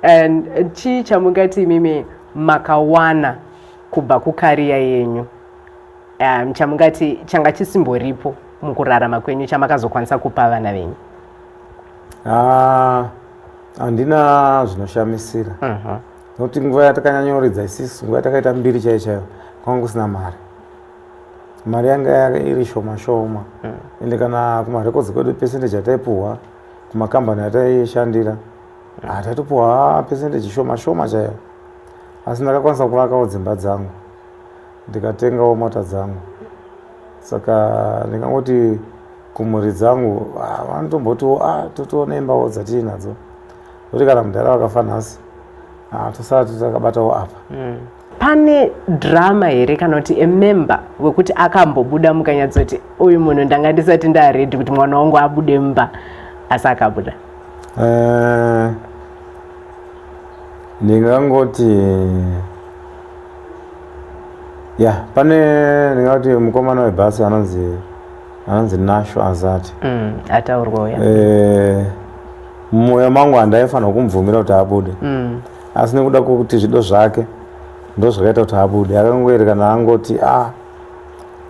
And chi chamungati mimi makawana kubva kukariya yenyu chamungati changa chisimboripo mukurarama kwenyu chamakazokwanisa kupa vana venyu? Handina zvinoshamisira. Nokuti nguva yatakanyanyoridza isisu, nguva yatakaita mbiri chaiyo chaiyo, kwanga kusina mari. Mari yanga iri shoma shoma. Ende kana kumarekodzi kwedu percentage yataipuhwa kumakambani yataishandira taitopuhwa percentage shoma shoma chaiyo. Asi ndakakwanisa kuvakawo dzimba dzangu, ndikatengawo mota dzangu. Saka ndingangoti kumhuri dzangu vanotombotiwo totoona imbawo dzatinadzo. Kuti kana mudhara wakafa nhasi tosati takabatawo apa. Pane drama here kana kuti emember wekuti akambobuda mukanyatsoti uyu munhu ndanga ndisati ndaredi kuti mwana wangu abude mumba asi akabuda? Ndingangoti pane ndingati mukomana webhasi anonzi Nasho Azati. Ataurwa mumwoyo mangu handaifanira kumubvumira kuti abude. Asi nekuda kwokuti zvido zvake ndo zvakaita kuti abude. Akangoeri kana angoti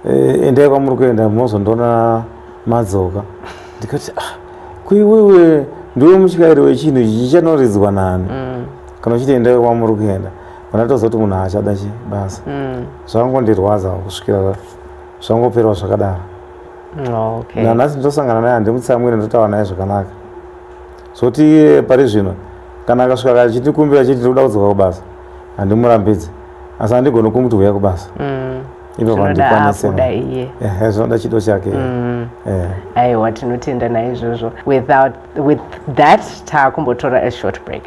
endai kwamuri kuenda munozondoona madzoka. Ndikati kuiwewe ndiwe mutyairi wechinhu ichi chichanoridzwa nani? Kana uchiti endai kwamuri kuenda panatozoti munhu haachada basa. Zvangondirwadza kusvikira zvangoperwa zvakadaro. Nanhasi ndosangana naye handimutsamwire, ndotaura naye zvakanaka. Zoti pari zvino kana akasvika achitikumbira chiti ndikuda kudzoka kubasa handimurambidzi, asi handigoni kumuti uya kubasa. Zvinoda chido chake. Aiwa, tinotenda naizvozvo. With that taakumbotora a short break.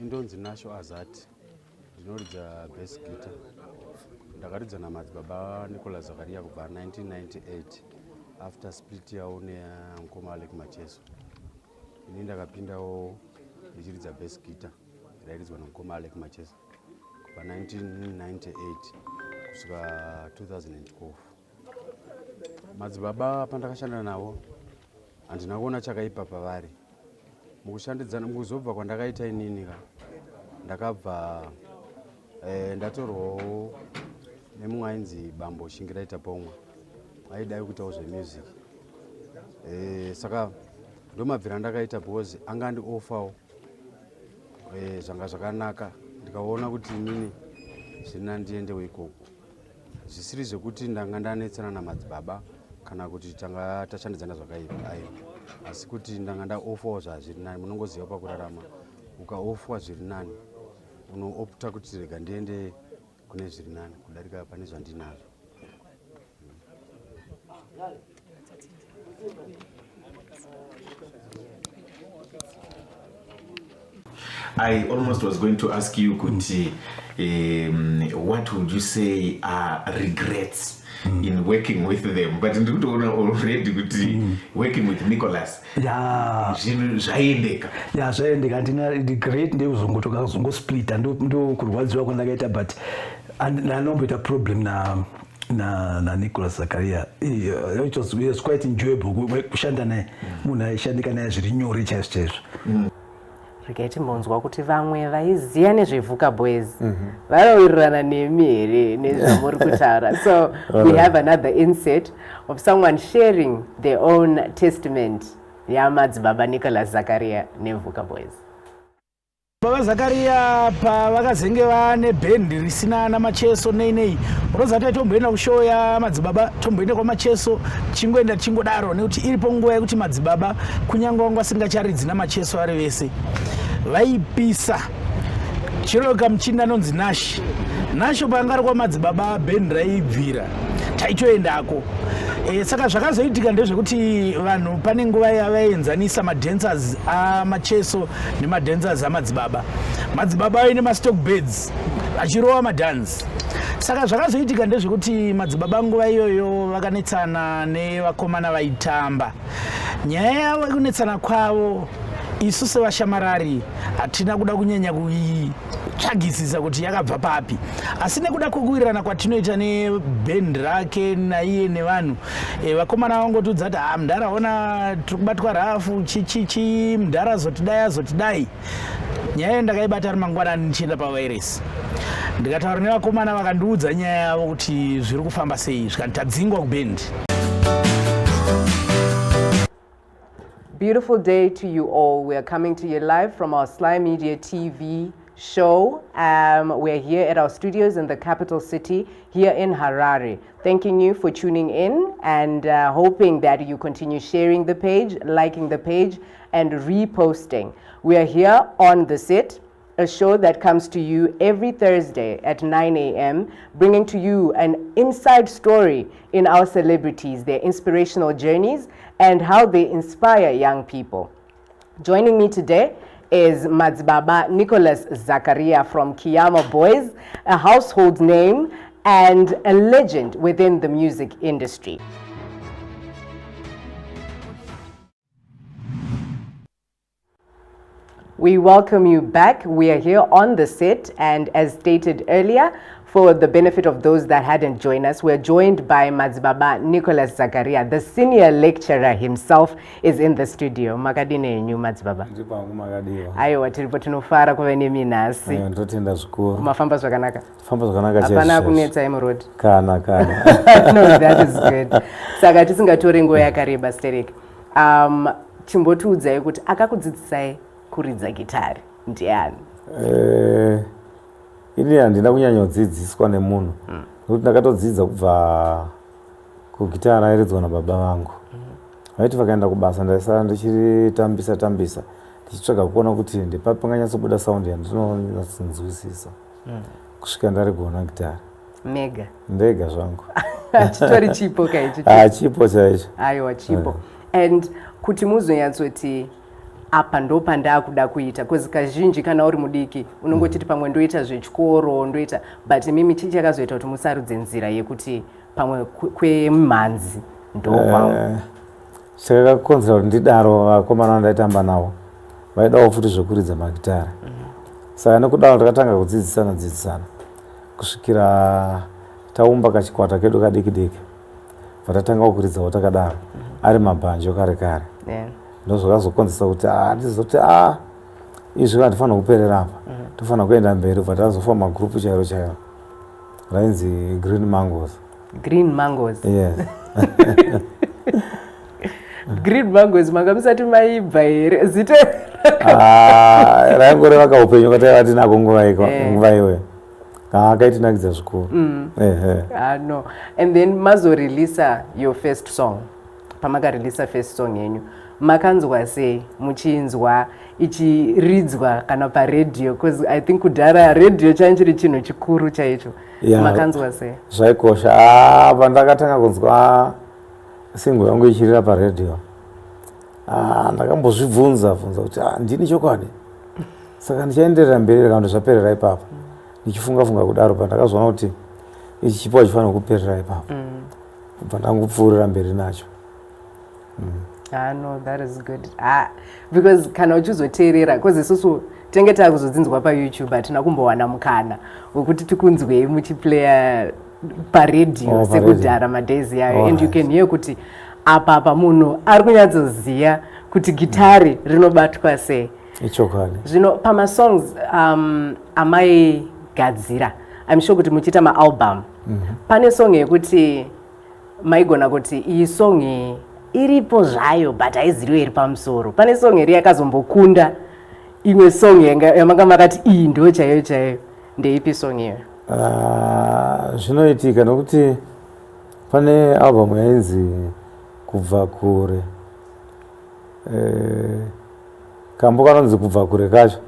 Ndonzi Nasho Azati, ndinoridza bass guitar. Ndakaridza namadzibaba Nicholas Zakaria kubva 1998 after split yawo neMukoma Alec Macheso. Ini ndakapindawo ndichiridza bass guitar rairidzwa naMukoma Alec Macheso kubva 1998 kusvika 2012. Madzibaba pandakashanda navo handina kuona chakaipa pavari. Mukushandidzana mukuzobva kwandakaita inini ndakabva ndatorwawo nemumwe ainzi Bambo Shingiraita Pomwe aidai kuitawo zvemusic. Saka ndomabvira ndakaita because anga andiofawo zvanga zvakanaka, ndikaona kuti inini zvina ndiendewo ikoko. Zvisiri zvekuti ndanga ndanetsana namadzibaba kana kuti tanga tashandidzana zvakaipa, asi kuti ndanga ndaofawo zvazviri nani. Munongoziva pakurarama ukaofwa zviri nani unoopta kuti rega ndiende kune zviri nani kudarika pane zvandinazvo. I almost was going to ask you, Kuti, what would you say are regrets in working with them? But already working with Nicholas. Zvaendeka. Zvaendeka. Handina regret ndekuzongotoka kuzongosplita ndokurwadziwa kwandakaita, but ndanomboita problem na Nicholas Zakaria. It was quite enjoyable kushanda naye. Munhu aishandika naye zviri nyore chaizvo chaizvo. Regai timbonzwa kuti vamwe vaiziva nezveVhuka Boys vanowirirana nemi here nezvamuri kutaura. So we have another inset of someone sharing their own testament yamadzibaba Nicholas Zakaria neVhuka Boys. Baba Zakaria pavakazenge vane bhendi risina namacheso nei unozati tomboenda kushoya madzibaba tomboenda kwamacheso chingoenda chingodaro nekuti iripo nguva yekuti madzibaba kunyange wanga asingacharidzi namacheso ari vese vaipisa chiroka muchini anonzi Nasho panga ari kwamadzibaba bhendi raibvira taitoendako. Saka zvakazoitika ndezvekuti vanhu pane nguva yavaenzanisa madancers amacheso nemadancers amadzibaba. Madzibaba aine mastock beds achirova madance. Saka zvakazoitika ndezvekuti madzibaba nguva iyoyo vakanetsana nevakomana vaitamba. Nyaya yavo kunetsana kwavo isu sevashamarari hatina kuda kunyanya kuitsvagisisa kuti yakabva papi, asi nekuda kwekuwirirana kwatinoita nebhendi rake naiye nevanhu vakomana vangotudza kuti mundaraona tiri kubatwa rafu chichichi, mundara azotidai. Nyaya iyo ndakaibata ari mangwanani ndichienda pawairesi, ndikataura nevakomana vakandiudza nyaya yavo kuti zviri kufamba sei, zvikanditadzingwa kubhendi. Beautiful day to you all. We are coming to you live from our Sly Media TV show. We're here at our studios in the capital city, here in Harare. Thanking you for tuning in and hoping that you continue sharing the page, liking the page, and reposting. We are here on The Sit, a show that comes to you every Thursday at 9 a.m., bringing to you an inside story in our celebrities, their inspirational journeys, and how they inspire young people. Joining me today is Madzibaba Nicholas Zakaria from Kiyama Boys, a household name and a legend within the music industry. We welcome you back. We are here on The Sit, and as stated earlier, for the benefit of those that hadn't joined us, we're joined by Madzibaba Nicholas Zakaria. The senior lecturer himself is in the studio. Makadine yenyu Madzibaba. Aiwa tiripo tinofara kuva nemi nhasi. Ndotenda zvikuru. Mafamba zvakanaka. Famba zvakanaka chaizvo. Hapana kunetsa emuroad. Kana. No, that is good. Saka tisingatori nguva yakareba Sterek. Chimbotiudzai kuti akakudzidzisai kuridza gitari ndiani? Ini handina kunyanya kudzidziswa nemunhu, nokuti ndakatodzidza kubva kugitara iridzwa nababa vangu. Vaiti vakaenda kubasa ndaisara ndichiritambisa ndichitsvaga kuona kuti ndepapi panganyatsobuda saundi yandinonyatsonzwisisa kusvika ndarigona gitari. Mega. Ndega zvangu. Chitori chipo kaichi? Chipo chaicho. Aiwa chipo. And kuti muzonyatsoti apa ndo pandakuda kuita, kozi kazhinji kana uri mudiki unongochiti pamwe ndoita zvechikoro ndoita, but mimi chichakazoita kuti musarudze nzira yekuti pamwe kwemhanzi ndo kwangu. Chakakonzera kuti ndidaro vakomana vandaitamba navo vaidawo futi zvokuridza magitara. Saka nekudaro takatanga kudzidzisana kusvikira taumba kachikwata kedu kadiki vatatanga kuridzawo takadaro ari mabhanjo kare. Ndozvakazokonzesa kuti ndizoti izvi handifana kuperera apa, tofana kuenda mberi ubva tazofa magrupu chairo rainzi Green Mangoes. Green Mangoes? Yes. Green Mangoes manga musati maibva here zita? Raingoreva kaupenyu kataiva tinako nguva iyoyo. Akaitinakidza zvikuru. No. And then mazoreleasa your first song. Pamakareleasa first song yenyu, makanzwa sei muchinzwa ichiridzwa kana paredhiyo? Because I think kudhara redhiyo chanchiri chinhu chikuru chaicho. Makanzwa sei? Zvaikosha. Pandakatanga kunzwa singo yangu ichirira paredhiyo, ndakambozvibvunza kuti ndini chokwadi. Saka ndichaenderera mberi kana zvaperera ipapo. Ndichifunga kudaro pandakazoona kuti ichi chipo hachifanira kuperera ipapo. Kubva ndangopfuurira mberi nacho. No, that is good. Because kana uchizoteerera, because isusu tenge takuzodzinzwa pa YouTube hatina kumbowana mukana wekuti tikunzwei muchiplaya paredhiyo sekudhara madhays yayo, and you can hear kuti apa munhu ari kunyatsoziva kuti gitari rinobatwa sei. Ichokwadi. Zvino pamasongs amaigadzira, I'm sure kuti muchiita maalbum, pane song yekuti maigona kuti iyi song iripo zvayo but haiziviwe iri pamusoro. Pane song iri yakazombokunda imwe song yamanga makati iyi ndo chaiyo. Ndeipi song iyo? Zvinoitika nokuti pane album yainzi Kubva Kure. Kambo kanonzi Kubva Kure kacho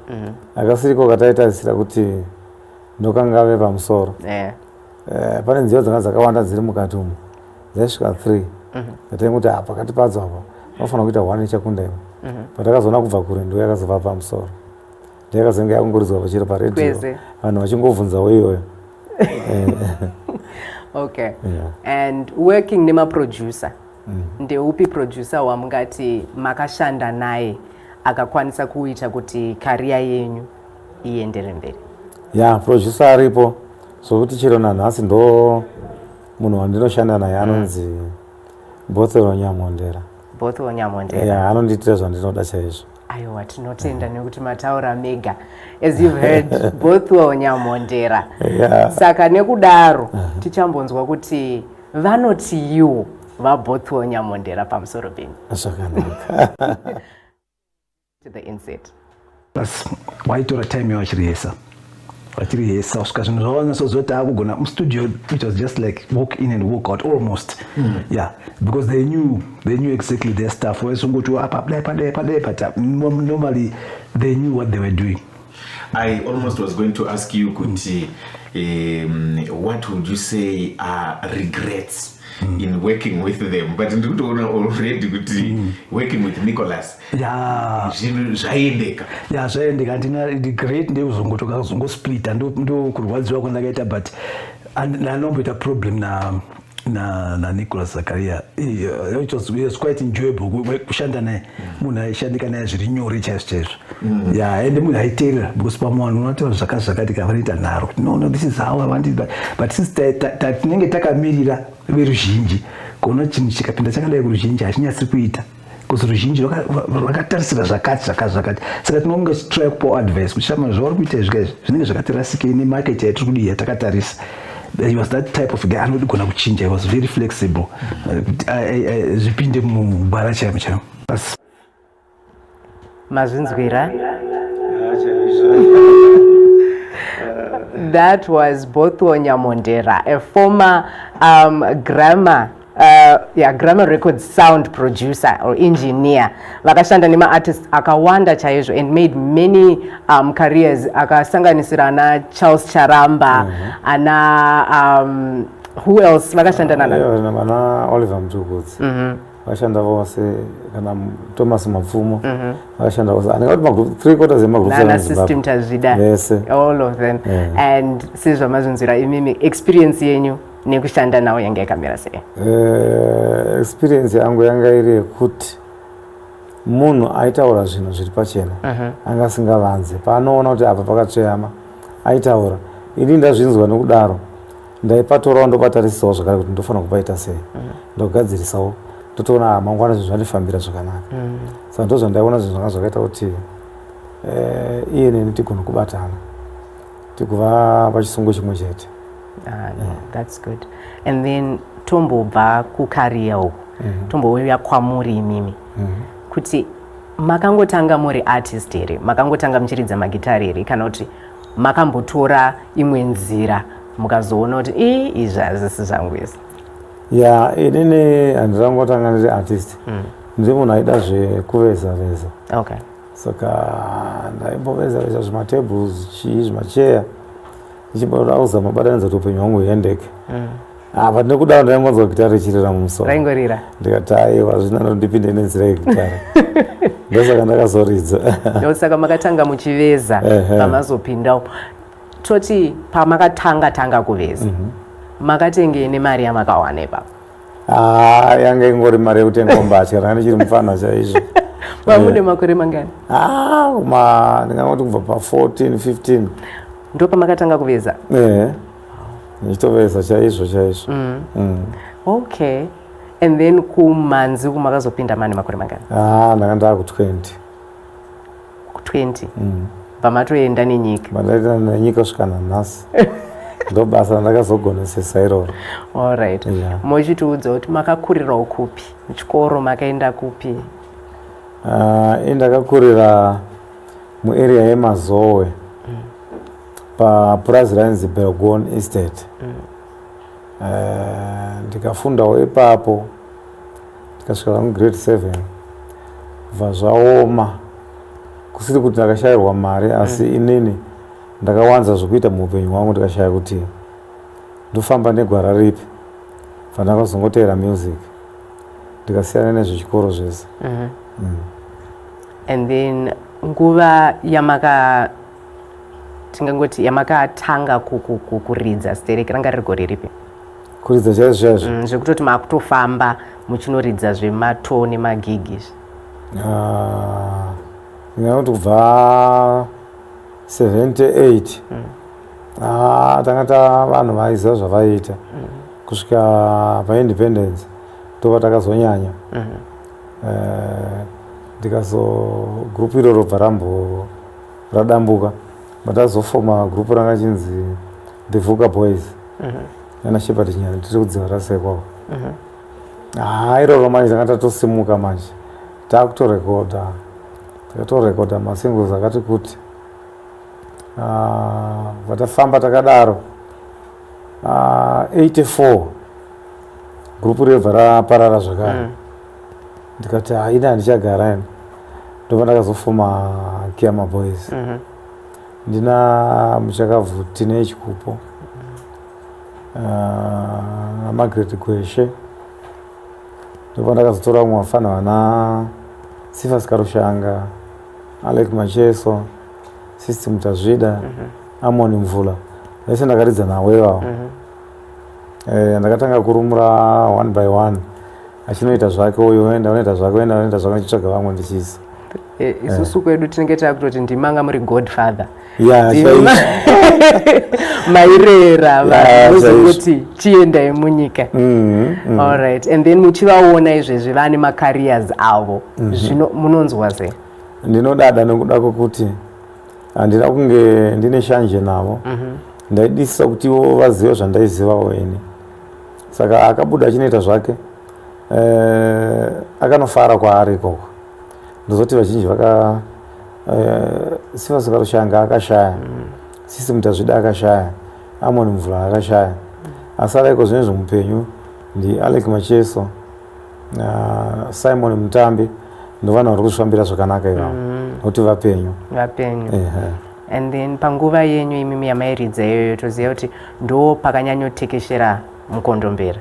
akasiriko kataitarisira kuti ndokangave pamusoro. Pane nziyo dzanga dzakawanda dziri mukati umu dzaisvika 3. Ndatenga kuti pakati padzo apo panofanira kuita 1 ichakunda imwe. Patakazoona Kubva Kure ndo yakazobva pamusoro. Ndiyakazenge yakungoridzwa pachiri paredhiyo, vanhu vachingovhunzawo iyoyo. Okay. And working nema producer, ndeupi producer wamungati makashanda naye akakwanisa kuita kuti career yenyu iendere mberi? Ya producer aripo zvokuti chero nanhasi ndo munhu wandinoshanda naye anonzi Bothwell Nyamondera. Bothwell Nyamondera. Ya anondiitira zvandinoda chaizvo. Aiwa, tinotenda nekuti mataura mega, as you've heard. Bothwell Nyamondera. Saka nekudaro tichambonzwa kuti vanotiiwo vaBothwell Nyamondera pamusoro penyu. Zvakanaka. To the insert. Plus waitora time yavachirihesa usvika zvinhu zvavanyasozoti akugona mustudio. It was just like walk in and walk out almost. Yeah, because they knew exactly their stuff. Waisongoti apa padai, but normally they knew what they were doing. I almost was going to ask you, Kuti, what would you say are regrets in working with them? But already working with Nicholas. Yeah. Zvaendeka. Yeah, zvaendeka. Ndina regret ndezongosplita ndo kurwadziwa kwandakaita, but ndanomboita problem na Nicholas Zakaria. It was quite enjoyable kushanda naye. Munhu aishandika naye zviri nyore chaizvo. Yeah, and munhu aiteerera because pamwe vanhu unotaura zvakati kavanoita nharo. No, this is how I want it. But since tinenge takamirira veruzhinji, kuona chinhu chikapinda chakadai kuruzhinji hachinyatsi kuita. Because ruzhinji rwakatarisira zvakati. Saka tinonge try kupa advice kuti shama zvauri kuita izvi zvinenge zvakatirasike nemarket yatiri kudii yatakatarisa. He was that type of guy. Anogona kuchinja. He was very flexible. Zvipinde mubara chaimo. Mazvinzwira? That was Bothwell Nyamondera, a former Grammar Records sound producer or engineer. Vakashanda nema artists akawanda chaizvo and made many careers. Akasanganisira ana Charles Charamba, ana who else? Vakashanda ana Oliver Mtukudzi. Vakashanda vose kana Thomas Mapfumo. Vakashanda vose. Anekati magroup 3/4 emagroup Nana System Tazvida. Yes. All of them. And sizva mazvinzwira imimi experience yenyu nekushanda nawo yanga yakamira sei? Experience yangu yanga iri yekuti munhu aitaura zvinhu zviri pachena anga asingavanze paanoona kuti apa pakatsveyama aitaura. Ini ndazvinzwa nekudaro ndaipatorawo ndopatarisisawo zvakare kuti ndofanira kupaita sei, ndogadzirisawo totoona mangwana zvinhu zvandifambira zvakanaka. Saka ndozvandaiona zvinhu zvanga zvakaita kuti iye neni tigone kubatana tikuva pachisungo chimwe chete. That's good. And then tombobva kucareer uku tombouya kwamuri imimi kuti makangotanga muri artist here, makangotanga muchiridza magitari here, kana kuti makambotora imwe nzira mukazoona kuti izvi hazisi zvangu izvi? Ya inini handirangotanga ndiri artist, ndiri munhu aida zvekuveza-veza. Okay. Saka ndaimboveza-veza zvimatables chii zvimacheya ndichimboda kuzama batanidza kuti upenyu hwangu huendeke. But nekudaro ndaingonzwa gitari richirira mumusoro. Raingorira? Ndikati aiwa zvinano ndipinde nenzira yegitari. Ndosaka ndakazoridza. Ndosaka makatanga muchiveza pamazopindawo. Toti pamakatanga kuveza makatengei nemari yamakawana ipapo? Yanga ingori mari yekutenga mbatya, ranga ndichiri mufana chaizvo. Mamude makore mangani? Ndingangoti kubva pa14 15. Ndo pamakatanga kuveza? Ndichitoveza chaizvo. Okay. And then kumanzi kumakazopinda mani makore mangani? Ndanga ndava ku20. Ku20? Pamatoenda nenyika? Pandaenda nenyika kusvika nanhasi. Ndo basa randakazogonesesa iroro. Alright. Mochitiudza kuti makakurirawo kupi? Muchikoro makaenda kupi? Ndakakurira muarea yemazowe papurazi rainzi Belgon Estate. Ndikafundawo ipapo ndikasvika grade 7 kubva zvaoma, kusiri kuti ndakashayirwa mari asi inini ndakawanza zvokuita muupenyu hwangu ndikashaya kuti ndofamba negwara ripi, pandakazongoteera music ndikasiyana nezvechikoro zvese. And then nguva tingangoti yamakatanga kuridza stereki ranga riri gore ripi? Kuridza chaizvo zvekutoti makutofamba muchinoridza zvematoo nemagigi? ngekuti kubva 78 tangata vanhu vaiziva zvavaita kusvika paindependence ndobva takazonyanya grupu iroro bva radambuka batazofoma grupu ranga chinzi the Vuka Boys nana Shepherd Nyani tiri kudziva rasekwawo iroro manje tanga tatosimuka manje takatorekodha masingles akati kuti vatafamba takadaro 84 grupu rebva raparara zvakare ndikati ina handichagara ine ndobva ndakazofoma Kiama Boys ndina muchakabvu teenage kupo naMargaret Gweshe ndobva ndakazotora umwe vafana vana Sifas Karushanga, Alec Macheso, System Tazvida, Amoni Mvula. Vese ndakaridza nawo ivavo. Ndakatanga kurumura one by one. Achinoita zvake uyo unoita zvake unoita zvake ndichitsvaga vamwe ndichiisa. Isusu kwedu tinenge takutoti ndimanga muri godfather. Mairera vanozoti chiendai munyika. Alright, and then muchivaona izvezvi vane macareers avo zvino munonzwa sei? Ndinodada nekuda kwokuti handina kunge ndine shanje navo ndaidisa kuti ivo vazive zvandaizivawo ine saka akabuda achinoita zvake akanofara kwaari ikoko ndozoti vazhinji Sifas Karushanga akashaya System Tazvida akashaya Amoni Mvula akashaya asara iko zvinhu zvomupenyu ndi Alec Macheso Simon Mutambi ndovanhu vari kuzvifambira zvakanaka ivavo nokuti vapenyu. And then panguva yenyu imimi yamairidza iyoyo toziva kuti ndo pakanyanyotekeshera mukondombera.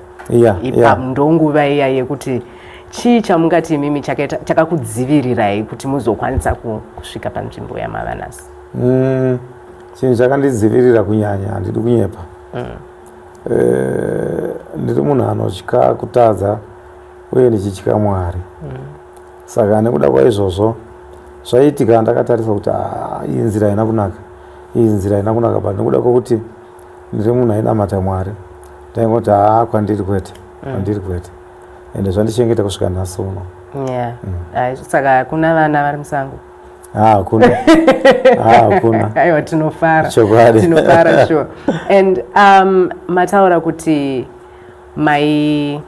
Ndo nguva iya yekuti chii chamungati imimi chakakudzivirirai kuti muzokwanisa kusvika panzvimbo yamava nhasi? Chinhu chakandidzivirira kunyanya handidi kunyepa. Ndiri munhu anotya kutadza uye ndichitya Mwari. Saka nekuda kwaizvozvo zvaiitika ndakatarisa kuti iyi nzira haina kunaka, iyi nzira haina kunaka, but nekuda kwokuti ndiri munhu ainamata Mwari ndaingoti kwandiri kwete, kwandiri kwete, ende zvandichengeta kusvika nhasi uno. Saka kuna vana vari musango? Hakuna. Aiwa, tinofara. Chokwadi. Tinofara, sure. And mataura kuti maishanda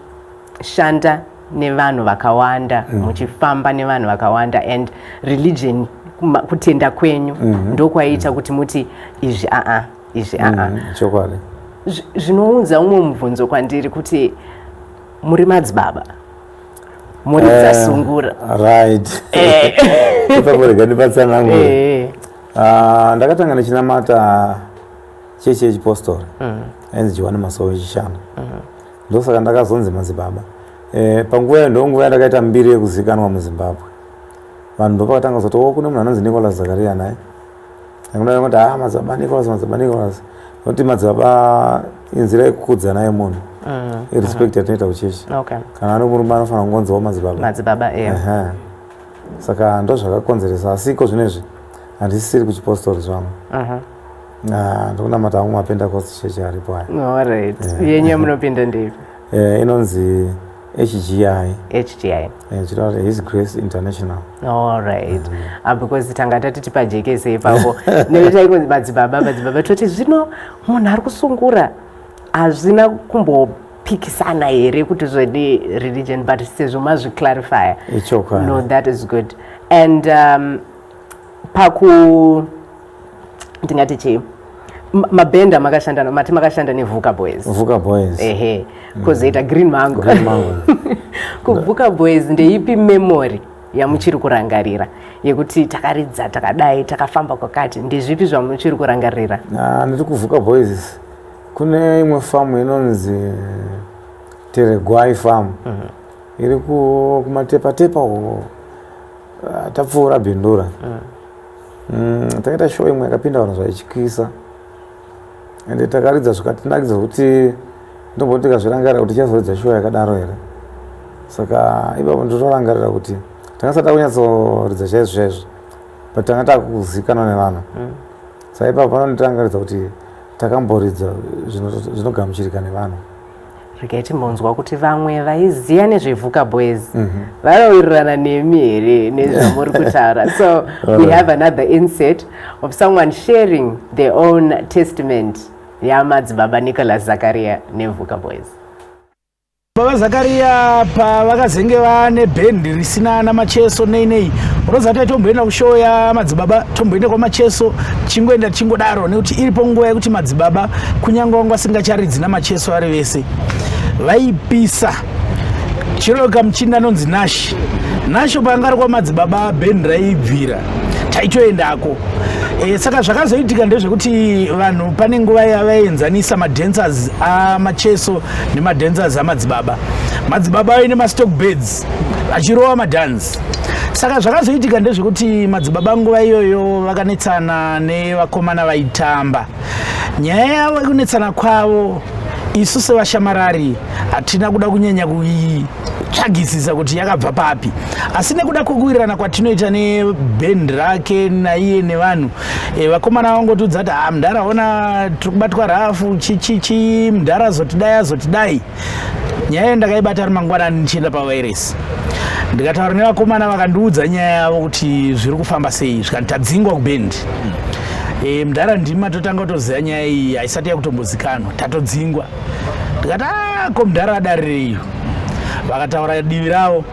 nevanhu vakawanda, muchifamba nevanhu vakawanda, and religion, kutenda kwenyu ndokwaita kuti muti izvi izvi chokwadi. Zvinounza umwe mubvunzo kwandiri kuti muri madzibaba, muri dzasungura. Right. Ipaporega ndibatsanangure. Ndakatanga ndichinamata chechi yechipostori ainzi Johani Masowe Chishana. Ndosaka ndakazonzi madzibaba. Panguva ndonguva ndakaita mbiri yekuzikanwa muZimbabwe. Vanhu ndopakatanga kuzoti kune munhu anonzi Nicholas Zakaria naye. Ndakuda kuti madzibaba Nicholas. Nokuti madzibaba inzira yekukudza naye munhu. Irrespect yatinoita kuchechi. Kana ano murume anofanira kungonziwo madzibaba. Saka ndo zvakakonzeresa, asiko zvinezvi handisisiri kuchipostori zvangu. Ndokunamata amwe maPentecost chechi aripo aya. Alright. Yenyu yamunopinda ndipi? Inonzi HGI. HGI. His Grace International. Alright. Because tanga tatiti pajekese ipapo. Nekuti madzibaba toti zvino munhu ari kusungura hazvina kumbopikisana here kuti zvedi religion, but sezvo mazviclarify. No, that is good. And ndingati chii, mabhenda makashanda, mati makashanda neVuka Boys. Vuka Boys. Kozoita Green Mango. KuVuka Boys ndeipi memory yamuchiri kurangarira yekuti takaridza takadai takafamba kwakati, ndezvipi zvamuchiri kurangarira? Ndiri kuVuka Boys kune imwe famu inonzi Teregwai farm iri kumatepa uko tapfuura Bindura. Takaita show imwe yakapinda vanhu zvaityisa ende takaridza zvikatinakidza kuti ndomboti tikazvirangarira kuti tichazoridza show yakadaro here. Saka ipapo ndinorangarira kuti tangasada kunyatsoridza chaizvo but tanga takuzikanwa nevanhu saipa panondirangaridza kuti takamboridza zvinogamuchirika nevanhu. Regai timbonzwa kuti vamwe vaiziva nezveVhuka Boys vanowirirana nemi here nezvamuri kutaura. So we have another inset of someone sharing their own testament yaMadzibaba Nicholas Zakaria neVhuka Boys. Baba Zakaria pavakazenge vane bhendi risina namacheso nei unozati tomboenda kushoya Madzibaba tomboenda kwamacheso chingoenda chingodaro nekuti iripo nguva yekuti Madzibaba kunyange wanga asingacharidzi namacheso ari vese vaipisa chiroka muchini anonzi Nasho panga ari kwaMadzibaba bhendi raibvira taitoendako. Saka zvakazoitika ndezvekuti vanhu pane nguva yavaenzanisa madancers amacheso nemadancers aMadzibaba. Madzibaba aine mastock beds achirova madance. Saka zvakazoitika ndezvekuti Madzibaba nguva iyoyo vakanetsana nevakomana vaitamba. Nyaya yavo yekunetsana kwavo isu sevashamarari hatina kuda kunyanya kuitsvagisisa kuti yakabva papi, asi nekuda kwokuwirirana kwatinoita nebhendi rake naiye nevanhu vakomana vangotudza kuti mudhara ona tiri kubatwa rafu chichichi mudhara azotidai. Nyaya iyo ndakaibata ari mangwanani ndichienda pawairesi ndikataura nevakomana vakandiudza nyaya yavo kuti zviri kufamba sei zvikanditadzingwa kubhendi. Mudhara ndima totanga kutoziva nyaya iyi haisati yakutombozikanwa tatodzingwa. Ndikati ko mudhara adarireiyo. Vakataura divi ravo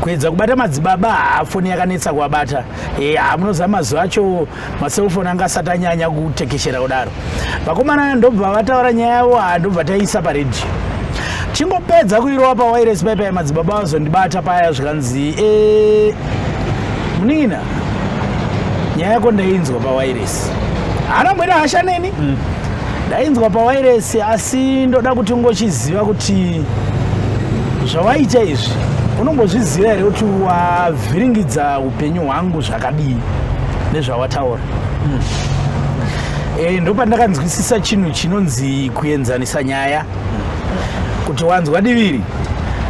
kuedza kubata Madzibaba foni yakanetsa kuabata. Munoziva mazuva acho maselfoni anga asati anyanya kutekeshera kudaro. Vakomana ndobva vataura nyaya yavo ndobva taisa paredhiyo. Chingopedza kuirova pawairesi paipai Madzibaba vazondibata paya zvikanzi munina nyaya yako ndainzwa pawairesi. Hana mwena hasha neni ndainzwa pawairesi, asi ndoda kuti ungochiziva kuti zvawaita izvi unombozviziva here kuti wavhiringidza upenyu hwangu zvakadii nezvawataura. Ndopandakanzwisisa chinhu chinonzi kuenzanisa nyaya, kuti wanzwa diviri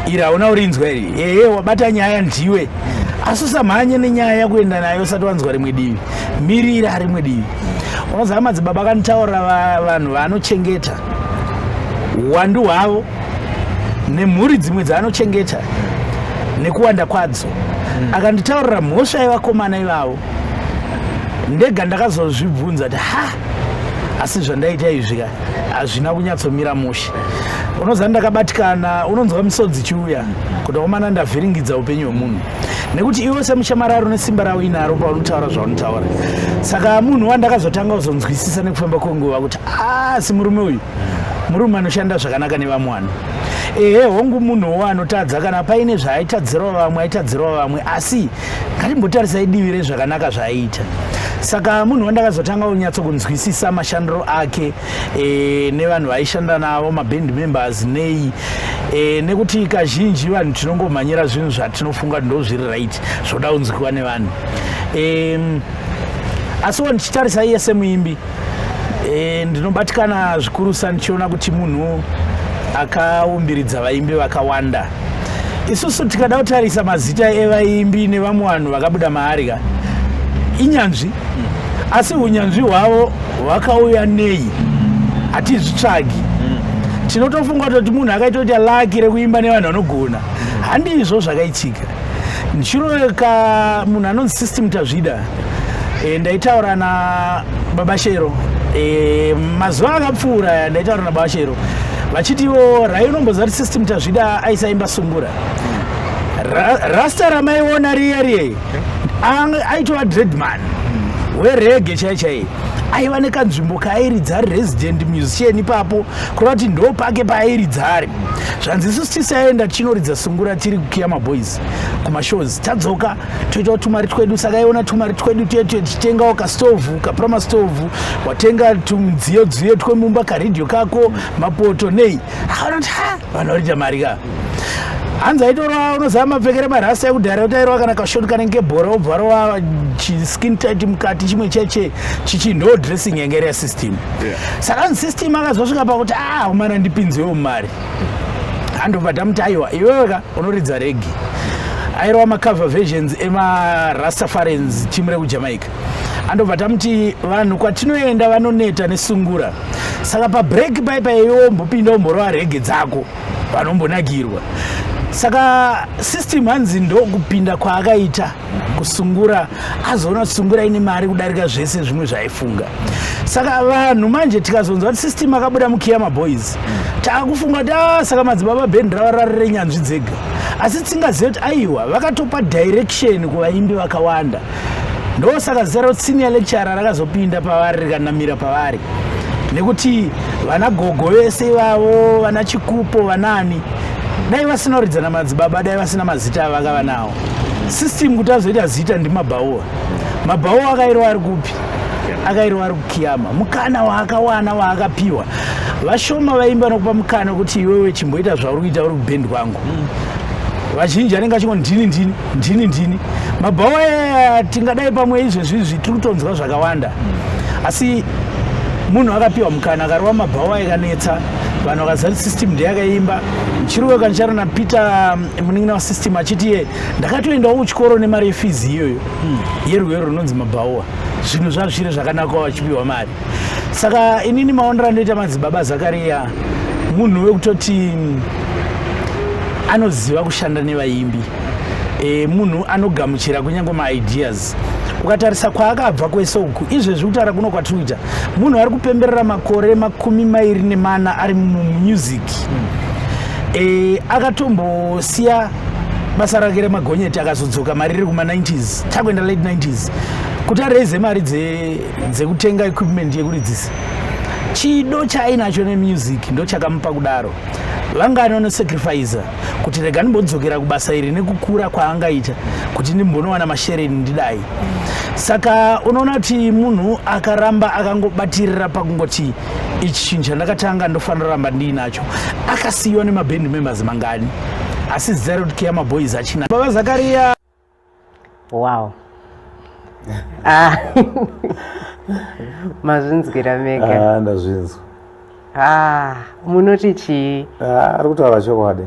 iri hauna urinzwa iri wabata nyaya ndiwe, asi usamhanye nenyaya kuenda nayo usati wanzwa rimwe divi, mirira rimwe divi. Unoziva Madzibaba akanitaurira vanhu vaanochengeta uwandu hwavo nemhuri dzimwe dzaanochengeta nekuwanda kwadzo. Akanditaurira mhosva yevakomana ivavo. Ndega ndakazozvibvunza kuti asi zvandaita izvi hazvina kunyatsomira mushe. Unoziva ndakabatikana, unonzwa misodzi chiuya kuti wakomana ndavhiringidza upenyu hwemunhu, nekuti iwe semushamarari une simba ravo inaro paunotaura zvaunotaura. Saka munhu wandakazotanga kuzonzwisisa nekufamba kwenguva kuti asi murume uyu murume anoshanda zvakanaka nevamwana. Hongu munhuwo anotadza kana paine zvaaitadzirawo vamwe aitadzirawo vamwe, asi ngatimbotarisai divi rezvakanaka zvaaita. Saka munhu wandakazotanga kunyatsokunzwisisa mashandiro ake nevanhu vaishanda navo mabhendi members nei, nekuti kazhinji vanhu tinongomhanyira zvinhu zvatinofunga ndo zviri right zvoda kunzwiwa nevanhu. Asiwo ndichitarisa iye semuimbi ndinobatikana zvikurusa ndichiona kuti munhu akaumbiridza vaimbi vakawanda. Isusu tikada kutarisa mazita evaimbi nevamwe vanhu vakabuda maarika inyanzvi, asi unyanzvi hwavo hwakauya nei hatizvitsvagi. Tinotofunga kuti munhu akaita kuti laki rekuimba nevanhu vanogona, handizvo zvakaitika. Ndichiroeka munhu anonzi System Tazvida, ndaitaura naBaba Shero mazuva akapfuura, ndaitaura naBaba Shero vachitiwo raiunombozati System Tazvida aisaimba sungura. Rasta ramaiona riye aitova dreadman werege chaichai, aiva nekanzvimbo kaairidza ari resident musician ipapo kureva kuti ndo pake paairidza ari. Zvanzi isusu tisaenda chinoridza sungura tiri kuKiyama Boys kumashows, tadzoka toitawo tumari twedu. Saka aiona tumari twedu tichitengawo kastovhu kaprama stovhu, watenga tumudziyo twemumba karedhiyo kako mapoto nei, akaona kuti vanhu varita mari ka. Hanzi aitora unoziva mapfekere marasta ekudhara kuti airova kana kashoti kanenge bhora obva rova chiskin tight mukati chimwe cheche chichi ndo dressing yanga iri System. Saka hanzi System akazosvika pakuti umana ndipinzewo mumari. Handobva tamuti aiwa iwewe ka unoridza regi, airova macover versions emarastafarians timu rekujamaica. Andobva tamuti vanhu kwatinoenda vanoneta nesungura, saka pabreak paipaiwo mbopinda umborova rege dzako vanombonakirwa. Saka system hanzi ndo kupinda kwaakaita kusungura, azoona sungura ine mari kudarika zvese zvimwe zvaifunga. Saka vanhu manje tikazonzwa kuti system akabuda muKiyama Boys, taakufunga kuti saka madzibaba band rava rari renyanzvi dzega, asi tingaziva kuti aiwa vakatopa direction kuvaimbi vakawanda. Ndo saka zero senior lecturer rakazopinda pavari rikanamira pavari, nekuti vana gogo vese ivavo, vana Chikupo, vanani dai vasina kuridzana madzibaba, dai vasina mazita avakava nawo. System kuti azoita zita ndimabhaua. Mabhaua akairwa ari kupi? Akairwa ari kuKiyama. Mukana waakawana waakapiwa, vashoma vaimba nokupa mukana kuti iwewe chimboita zvauri kuita uri kubhendi kwangu. Vazhinji anenge achingoti ndini. Mabhaua tingadai pamwe izvezvi tiri kutonzwa zvakawanda, asi munhu akapiwa mukana akarova mabhaua ikanetsa, vanhu vakaziva kuti system ndeyakaimba. Chiruwe kanchara naPeter munin'ina wasystem achiti ndakatoendawo kuchikoro nemari yefizi iyoyo yerwero runonzi mabhaua. Zvinhu zvazviri zvakanakawo achipiwa mari. Saka inini maonero andoita madzibaba Zakaria munhu wekutoti anoziva kushanda nevaimbi, munhu anogamuchira kunyange maideas. Ukatarisa kwaakabva kwese uku, izvezvi kutaura kuno kwatwitter, munhu ari kupemberera makore 24 ari mumusic. Akatombosiya basa rake remagonyeti akazodzoka mari riri kuma90s takuenda late 90s kuti areze mari dzekutenga equipment yekuridzisa. Chido chaainacho nemusic ndo chakamupa kudaro. Vanga anosacrifice kuti rega ndimbodzokera kubasa iri nekukura kwaangaita kuti ndimbonowana mashereni ndidai. Saka unoona kuti munhu akaramba akangobatirira pakungoti ichi chinhu chandakatanga ndofanira kuramba ndiinacho, akasiyiwa nemaband members mangani, asi zero kuti Kiyama Boys achina. Baba Zakaria, wow. Mazvinzwira mega. Ndazvinzwa. Munoti chii? Ari kutaura chokwadi.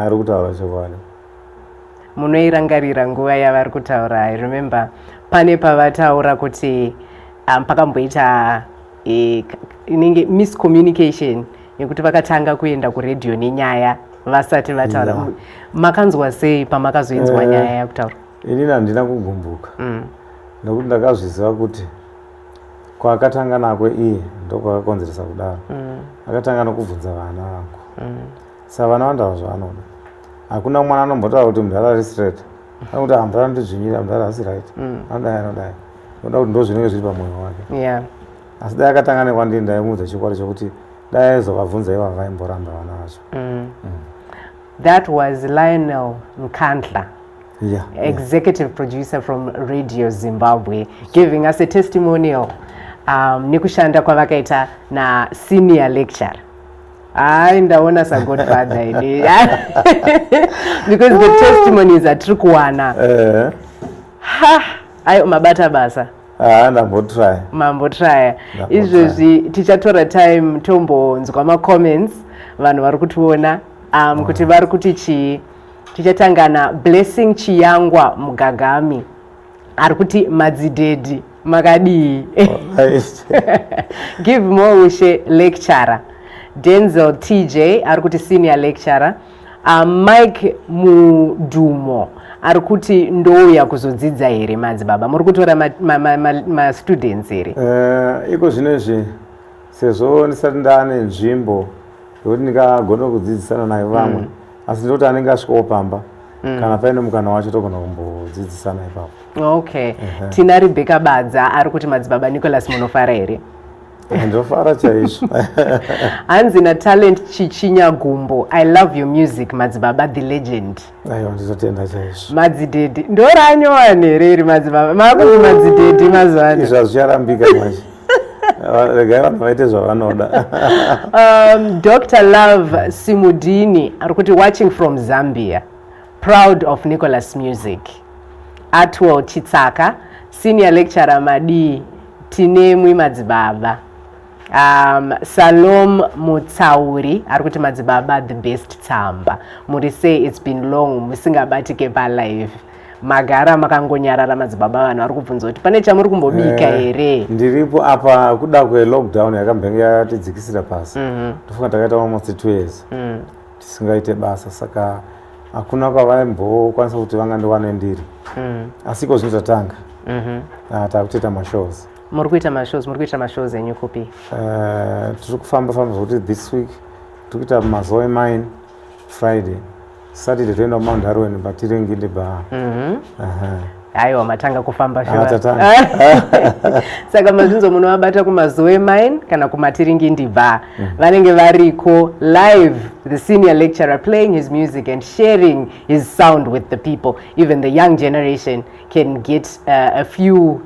Ari kutaura chokwadi. Munoirangarira nguva yavari kutaura. I remember pane pavataura kuti pakamboita inenge miscommunication yekuti vakatanga kuenda kuredhiyo nenyaya vasati vataura. Makanzwa sei pamakazoinzwa nyaya yakutaura? Inini handina kugumbuka nokuti ndakazviziva kuti kwaakatanga nako iye ndokwakakonzeresa kudaro. Akatanga nokubvunza vana vangu, saka vana vandawa zvavanoda. Hakuna mwana anombotaura kuti mudhara ari straight, anokuti mudhara ndizvinyira, mudhara asi right, anodai noda kuti ndo zvinenge zviri pamwoyo wake. Asi dai akatanga nekwandiri ndaimuudza chikwadi chokuti dai aizovabvunza ivo vaimboramba vana vacho. That was Lionel Nkandla, executive producer from Radio Zimbabwe, giving us a testimonial nekushanda kwavakaita na senior lecturer. Ndaona sa godfather ini because the testimonies atiri kuwana ayo mabata basa. Mambotraya izvezvi tichatora time tombonzwa macomments vanhu vari kutiona kuti vari kuti chii. Tichatangana Blessing Chiyangwa Mugagami ari kuti madzidedhi makadii. Give more ushe lecturer. Denzel TJ ari kuti senior lecturer. Mike Mudumo ari kuti ndouya kuzodzidza here madzibaba, muri kutora ma students here? Iko zvinezvi sezvo ndisati ndaane nzvimbo yokuti ndikagona kudzidzisana naye vamwe, asi ndoti anenge asvikawo pamba kana paine mukana wacho togona kumbodzidzisana ipapo. Okay. Tina Rebecca Badza ari kuti madzibaba Nicholas munofara here? Ndofara chaizvo. Hanzi na Talent Chichinya Gumbo, I love your music madzibaba the legend. Aiwa ndizotenda chaizvo. Madzidedhi ndoranyowane here madzibaba makuti madzidedhi mazwana. Izvo zvicharambika manje. Regai vanhu vaite zvavanoda. Dr. Love Simudini ari kuti watching from Zambia, proud of Nicholas music. Atwell Chitsaka, senior lecturer Madi tinemwi madzibaba. Salom Mutsauri ari kuti madzibaba the best tsamba. Muri say it's been long musingabatike pa live. Magara makangonyarara madzibaba vanhu ari kubvunza kuti pane chamuri kumbobika here. Ndiripo apa kuda kwe lockdown yakambenge yatidzikisira pasi. Tofunga takaita almost 2 years. Tisingaite basa saka hakuna kwavaimbokwanisa kuti vangandiwane ndiri. Asi iko zvino tatanga. Takutoita mashows. Muri kuita mashows enyu kupi? Tiri kufamba zvokuti this week tiri kuita mazoe mine Friday. Saturday toenda Mount Harwen batiri nginde ba. Aiwa matanga kufamba shuwa. Saka mazvinzo munovabata kumazoe mine kana kumatiringindi bar. Vanenge variko live, the senior lecturer playing his music and sharing his sound with the people. Even the young generation can get a few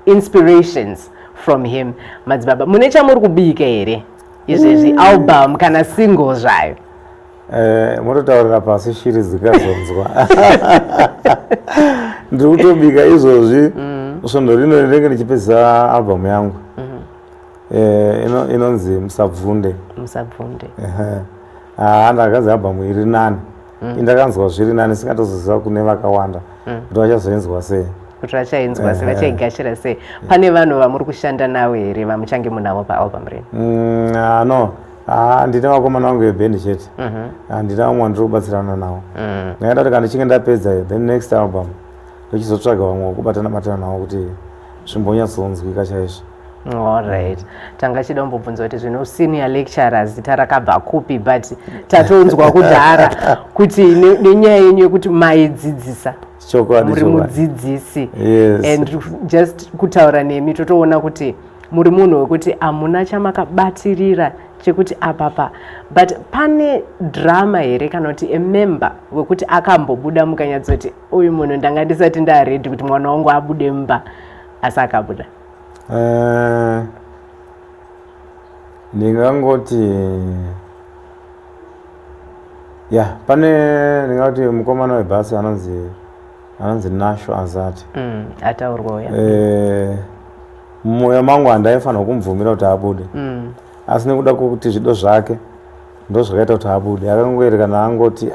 inspirations from him. Madzibaba munecha muri kubika here izvezvi album kana single zvayo? Munotaurira pasi shiri dzikazonzwa. Ndiri kutobika izvozvi svondo rino ndinenge ndichipedza album yangu inonzi Musabvunde. Ndakagadzira album iri nani, indakanzwa zviri nani, singatozoziva kune vakawanda kuti vachazoinzwa sei. Kuti vachainzwa sei, vachaigashira sei. Pane vanhu vamuri kushanda navo here vamuchange munavo paalbum rino? No, ndine vakomana vangu vebhendi chete. Handina vamwe vandiri kubatsirana navo. Ndaida kuti kana ndichinge ndapedza then next album ndochizotsvaga vamwe vekubatana navo kuti zvimbonyatsonzwika chaizvo. Alright. Tanga chida kumbobvunza kuti zvino senior lecturers zita rakabva kupi, but tatonzwa kudhara kuti nenyaya yenyu yekuti maidzidzisa. Muri mudzidzisi. And just kutaura nemi totoona kuti muri munhu wekuti amuna chamakabatirira chekuti apapa, but pane drama here kana kuti emember wekuti akambobuda mukanyatsoti uyu munhu ndanga ndisati ndaredi kuti mwana wangu abude mumba asi akabuda? Ndingangoti pane ndingati mukomana webhasi anonzi Nasho Azati. Ataurwa mumwoyo mangu handaifanira kumubvumira kuti abude. Asi nekuda kuti zvido zvake ndo zvakaita kuti abude. Akangoerekana angoti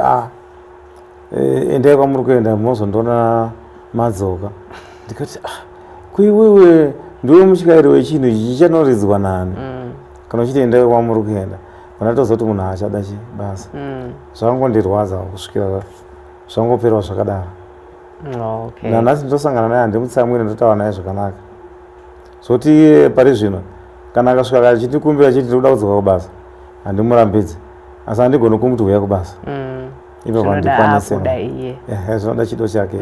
endai kwamuri kuenda mozondoona madzoka. Ndikati kuiwewe ndiwe mutyiri wechinhu ichi chichanoredzwa nani? Kana uchiti endai kwamuri kuenda panatozoti munhu achada chi basa. Zvangondirwadza kusvikira zvangopera zvakadaro. Nanhasi ndosangana naye handimutsamwire, ndotaura naye zvakanaka. Zoti pari zvino kana akasvika achindikumbira chiti ndikuda kudzoka kubasa handimurambidzi, asi handigoni kumuti uya kubasa. Zvinoda chido chake.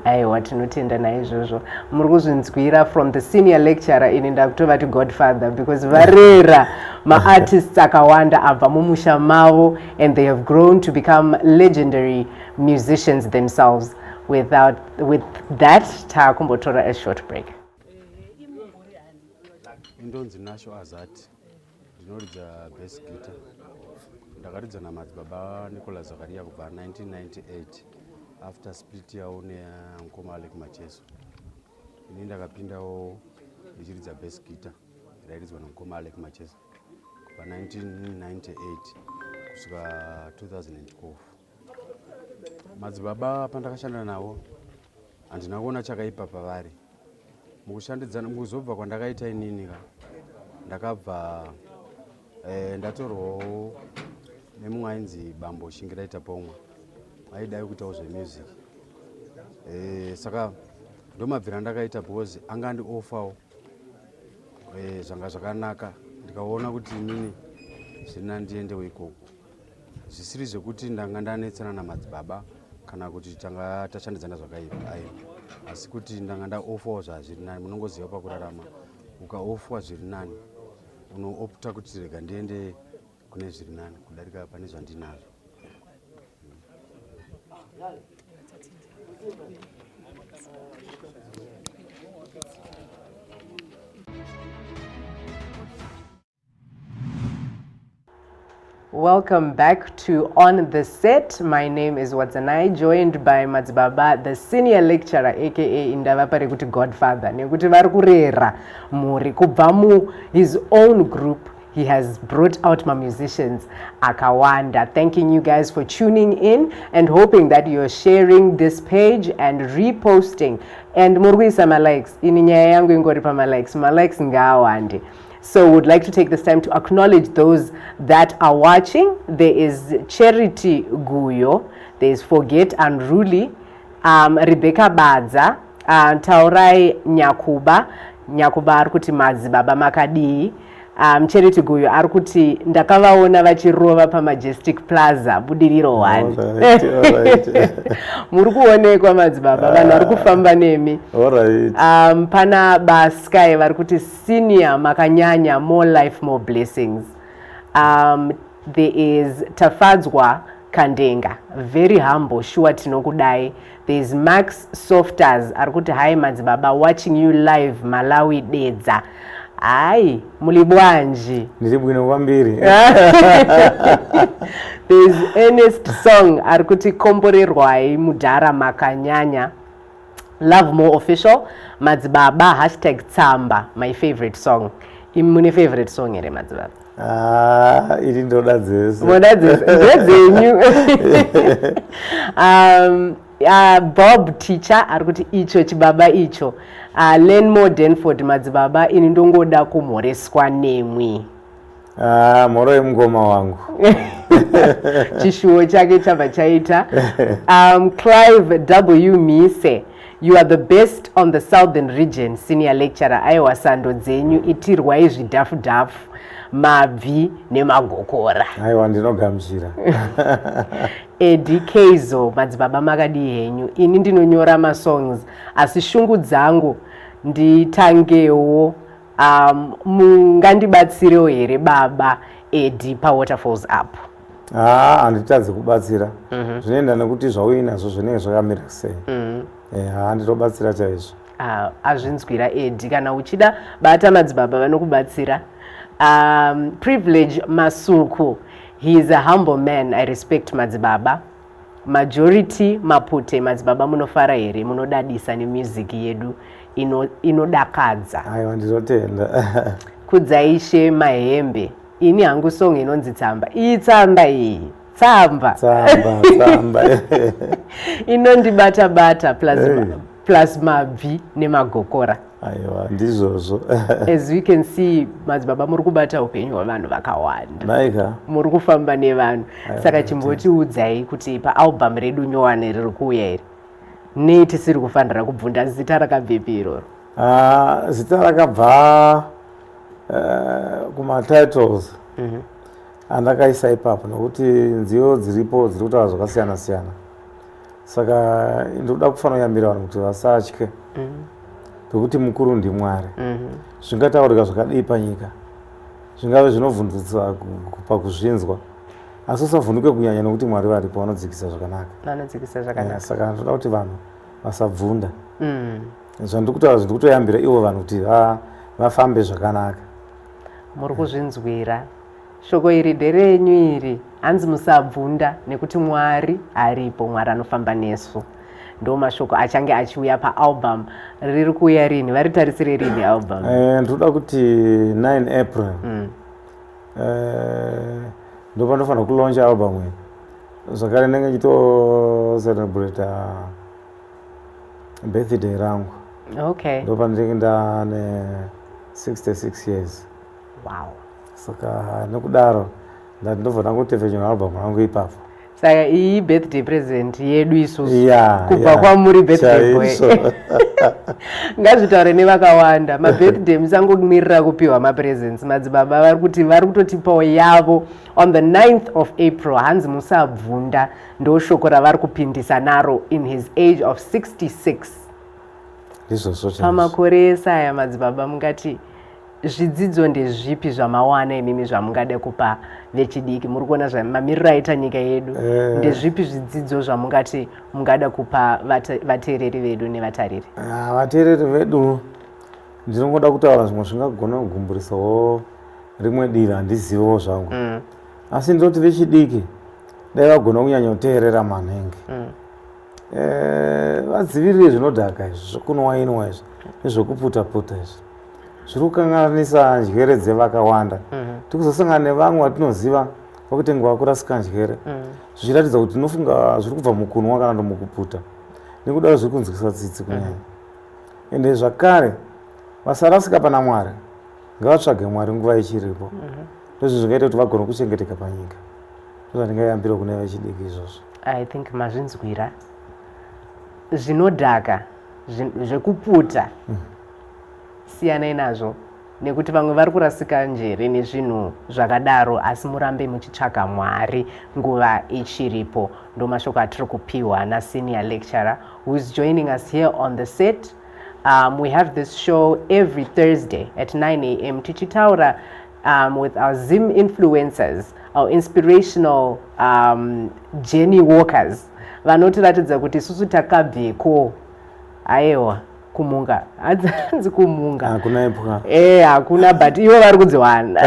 Aiwa, tinotenda naizvozvo. Muri kuzvinzwira from the senior lecturer, ini ndakutova kuti godfather, because varera maartists akawanda abva mumusha mavo and they have grown to become legendary musicians themselves. With that, taakumbotora a short break. Indonzi Nasho Azati, ndinoridza bass guitar. Ndakaridza namadzibaba Nicolas Zakaria kubva 1998 after split yavo neMukoma Alec Macheso. Ini ndakapindawo ndichiridza bass guitar rairidzwa naMukoma Alec Macheso kubva 1998 kusvika 2012. Madzibaba pandakashanda navo handina kuona chakaipa pavari. Mukushandidzana mukuzobva kwandakaita inini ndakabva ndatorwawo nemumwe ainzi Bambo Shingiraita Pomwa aidai kuitawo zvemusic. Saka ndomabvira ndakaita because anga andiofawo zvanga zvakanaka, ndikaona kuti inini zvina ndiendewo ikoko. Zvisiri zvekuti ndanga ndanetsana namadzibaba kana kuti tanga tashandidzana zvakaipa, asi kuti ndanga ndaofawo zvazviri nani. Munongoziva pakurarama ukaofwa zviri nani unoopta kuti rega ndiende kune zviri nani kudarika pane zvandinazvo. Welcome back to On the Set. My name is Watsanai, joined by Madzibaba, the senior lecturer, aka indava pari kuti Godfather. Nekuti vari kurera muri kubva mu his own group. He has brought out my musicians akawanda. Thanking you guys for tuning in and hoping that you're sharing this page and reposting. And murguisa ma likes. Ini nyaya yangu ingori pa ma likes. Ma likes ngawande. So would like to take this time to acknowledge those that are watching. There is Charity Guyo, there is Forget Unruly, Rebecca Badza, Taurai Nyakuba ari kuti Madzibaba makadii. Charity Guyo ari kuti ndakavaona vachirova paMajestic Plaza budiriro 1. Muri kuonekwa Madzibaba, vanhu vari kufamba nemi. Pana Baskai vari kuti senior makanyanya, more life more blessings. There is Tafadzwa Kandenga, very humble, sure tinokudai. There is Max Softers ari kuti hi Madzibaba, watching you live Malawi Dedza. Ai, mulibwanji. Nilibwino kwambiri. There is Ernest Song ari kuti komborerwai mudhara makanyanya. Love More Official, Madzibaba #Tsamba, my favorite song. Imune favorite song ere Madzibaba? Ili ndoda dzese. Ndoda dzese. Bob Teacher ari kuti icho chibaba icho. Lenmore Denford Madzibaba, ini ndongoda kumhoreswa nemwi. Moro yemngoma wangu. Chishuwo chake chabva chaita. Clive W. Mise, you are the best on the southern region, senior lecturer. Aiwa sando dzenyu itirwai zvidhafu-dhafu, mabvi nemagokora. Aiwa ndinogamuchira. Eddie Keizo, Madzibaba makadii henyu. Ini ndinonyora masongs, asi shungu dzangu nditangewo mungandibatsirewo here baba Eddie paWaterfalls Up. Handitadzi kubatsira. Zvinoenda nekuti zvauinazvo zvinenge zvakamira sei. Handitobatsira chaizvo. Azvinzwira Eddie, kana uchida bata Madzibaba vanokubatsira. Privilege Masuku, he is a humble man. I respect Madzibaba. Majority Mapute, Madzibaba munofara here, munodadisa nemusic yedu inodakadza. Aiwa ndinotenda. Kudzaishe mahembe. Ini hangu song inonzi Tsamba. Iyi Tsamba iyi. Tsamba. Inondibata-bata plus mabvi nemagokora. Aiwa ndizvozvo. As we can see, Madzibaba muri kubata upenyu hwavanhu vakawanda. Naika. Muri kufamba nevanhu. Saka chimbotiudzai kuti paalbum redu nyowani riri kuuya here. Nei tisiri kufanira kubvunda zita rakabvepi iroro? Zita rakabva kuma-titles. Andakaisa ipapo nokuti nziyo dziripo dziri kutaura zvakasiyana-siyana. Saka ndoda kufanira kuyambira vanhu kuti vasatye. Nokuti mukuru ndiMwari. Zvingataurika zvakadii panyika, zvingave zvinovhundutsa pakuzvinzwa, asi usavhunduke kunyanya nokuti Mwari varipo vanodzikisa zvakanaka. Saka ndoda kuti vanhu vasabvunda. Zvandiri kutaura zvindiri kutoyambira ivo vanhu kuti vafambe zvakanaka. Muri kuzvinzwira. Shoko iri nderenyu iri. Hanzi musabvunda nekuti Mwari aripo, Mwari anofamba nesu. Ndo mashoko achange achiuya paalbum riri kuuya rini, varitarisire rini album? Ndoda kuti 9 April ndo panofanira kulauncha album iyi. Zvakare ndenge ndichitocelebrate birthday rangu. Okay. Ndo pandinenge ndane 66 years. Wow. Saka nekudaro ndati ndobva ndangotevedzera album rangu ipapo. Saka iyi birthday present yedu isusu. Kubva kwamuri birthday boy. Ngazvitaure nevakawanda. Mabirthday musangomirira kupiwa mapresents. Madzibaba vari kuti vari kutotipawo yavo on the 9th of April. Hanzi musabvunda, ndo shoko ravari kupindisa naro in his age of 66. Pamakore esaya Madzibaba mungati zvidzidzo ndezvipi zvamawana imimi zvamungada kupa vechidiki? Muri kuona mamiriro aita nyika yedu, ndezvipi zvidzidzo zvamungati mungada kupa vateereri vedu nevatariri? Vateereri vedu ndinongoda kutaura zvimwe zvingagona kugumburisawo rimwe dira handizivewo zvangu. asi ndoti vechidiki dai vagona kunyanya kuteerera manenge vadzivirire zvinodhaka izvi zvekunowainwa izvi nezvekuputa-puta izvi zviri kukanganisa njere dzevakawanda tikuzosangana nevamwe vatinoziva vakutenga vakurasika njere zvichiratidza kuti tinofunga zviri kubva mukunwa kana kuti mukuputa nekudaro zviri kunzwisa tsitsi kunyanya ende zvakare vasarasika pana Mwari ngavatsvage Mwari nguva ichiripo ndozvo zvingaita kuti vagone kuchengeteka panyika ndozvandingayambira kune vechidiki izvozvo. I think mazvinzwira zvinodhaka zvekuputa siyanai nazvo nekuti vamwe vari kurasika njere nezvinhu zvakadaro asi murambe muchitsvaga Mwari nguva ichiripo. Ndo mashoko atiri kupiwa nasenior lecturer who is joining us here on the set. We have this show every Thursday at 9 a.m. tichitaura with our Zim influencers, our inspirational journey walkers. Vanotiratidza kuti isusu takabveko aiwa kumunga hanzi kumunga hakuna ipwa hakuna but ivo vari kudziwana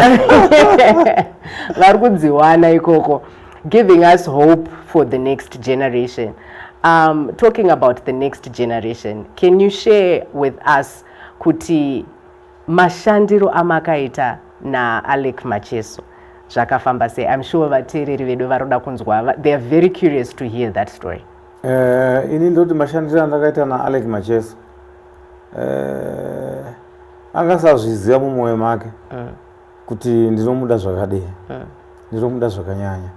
vari kudziwana ikoko, giving us hope for the next generation. Talking about the next generation, can you share with us kuti mashandiro amakaita na Alec Macheso zvakafamba sei? I'm sure vateereri vedu varoda kunzwa, they are very curious to hear that story. Ini ndoti mashandiro andakaita na Alec Macheso angasazviziva mumwoyo make kuti ndinomuda zvakadii, ndinomuda zvakanyanya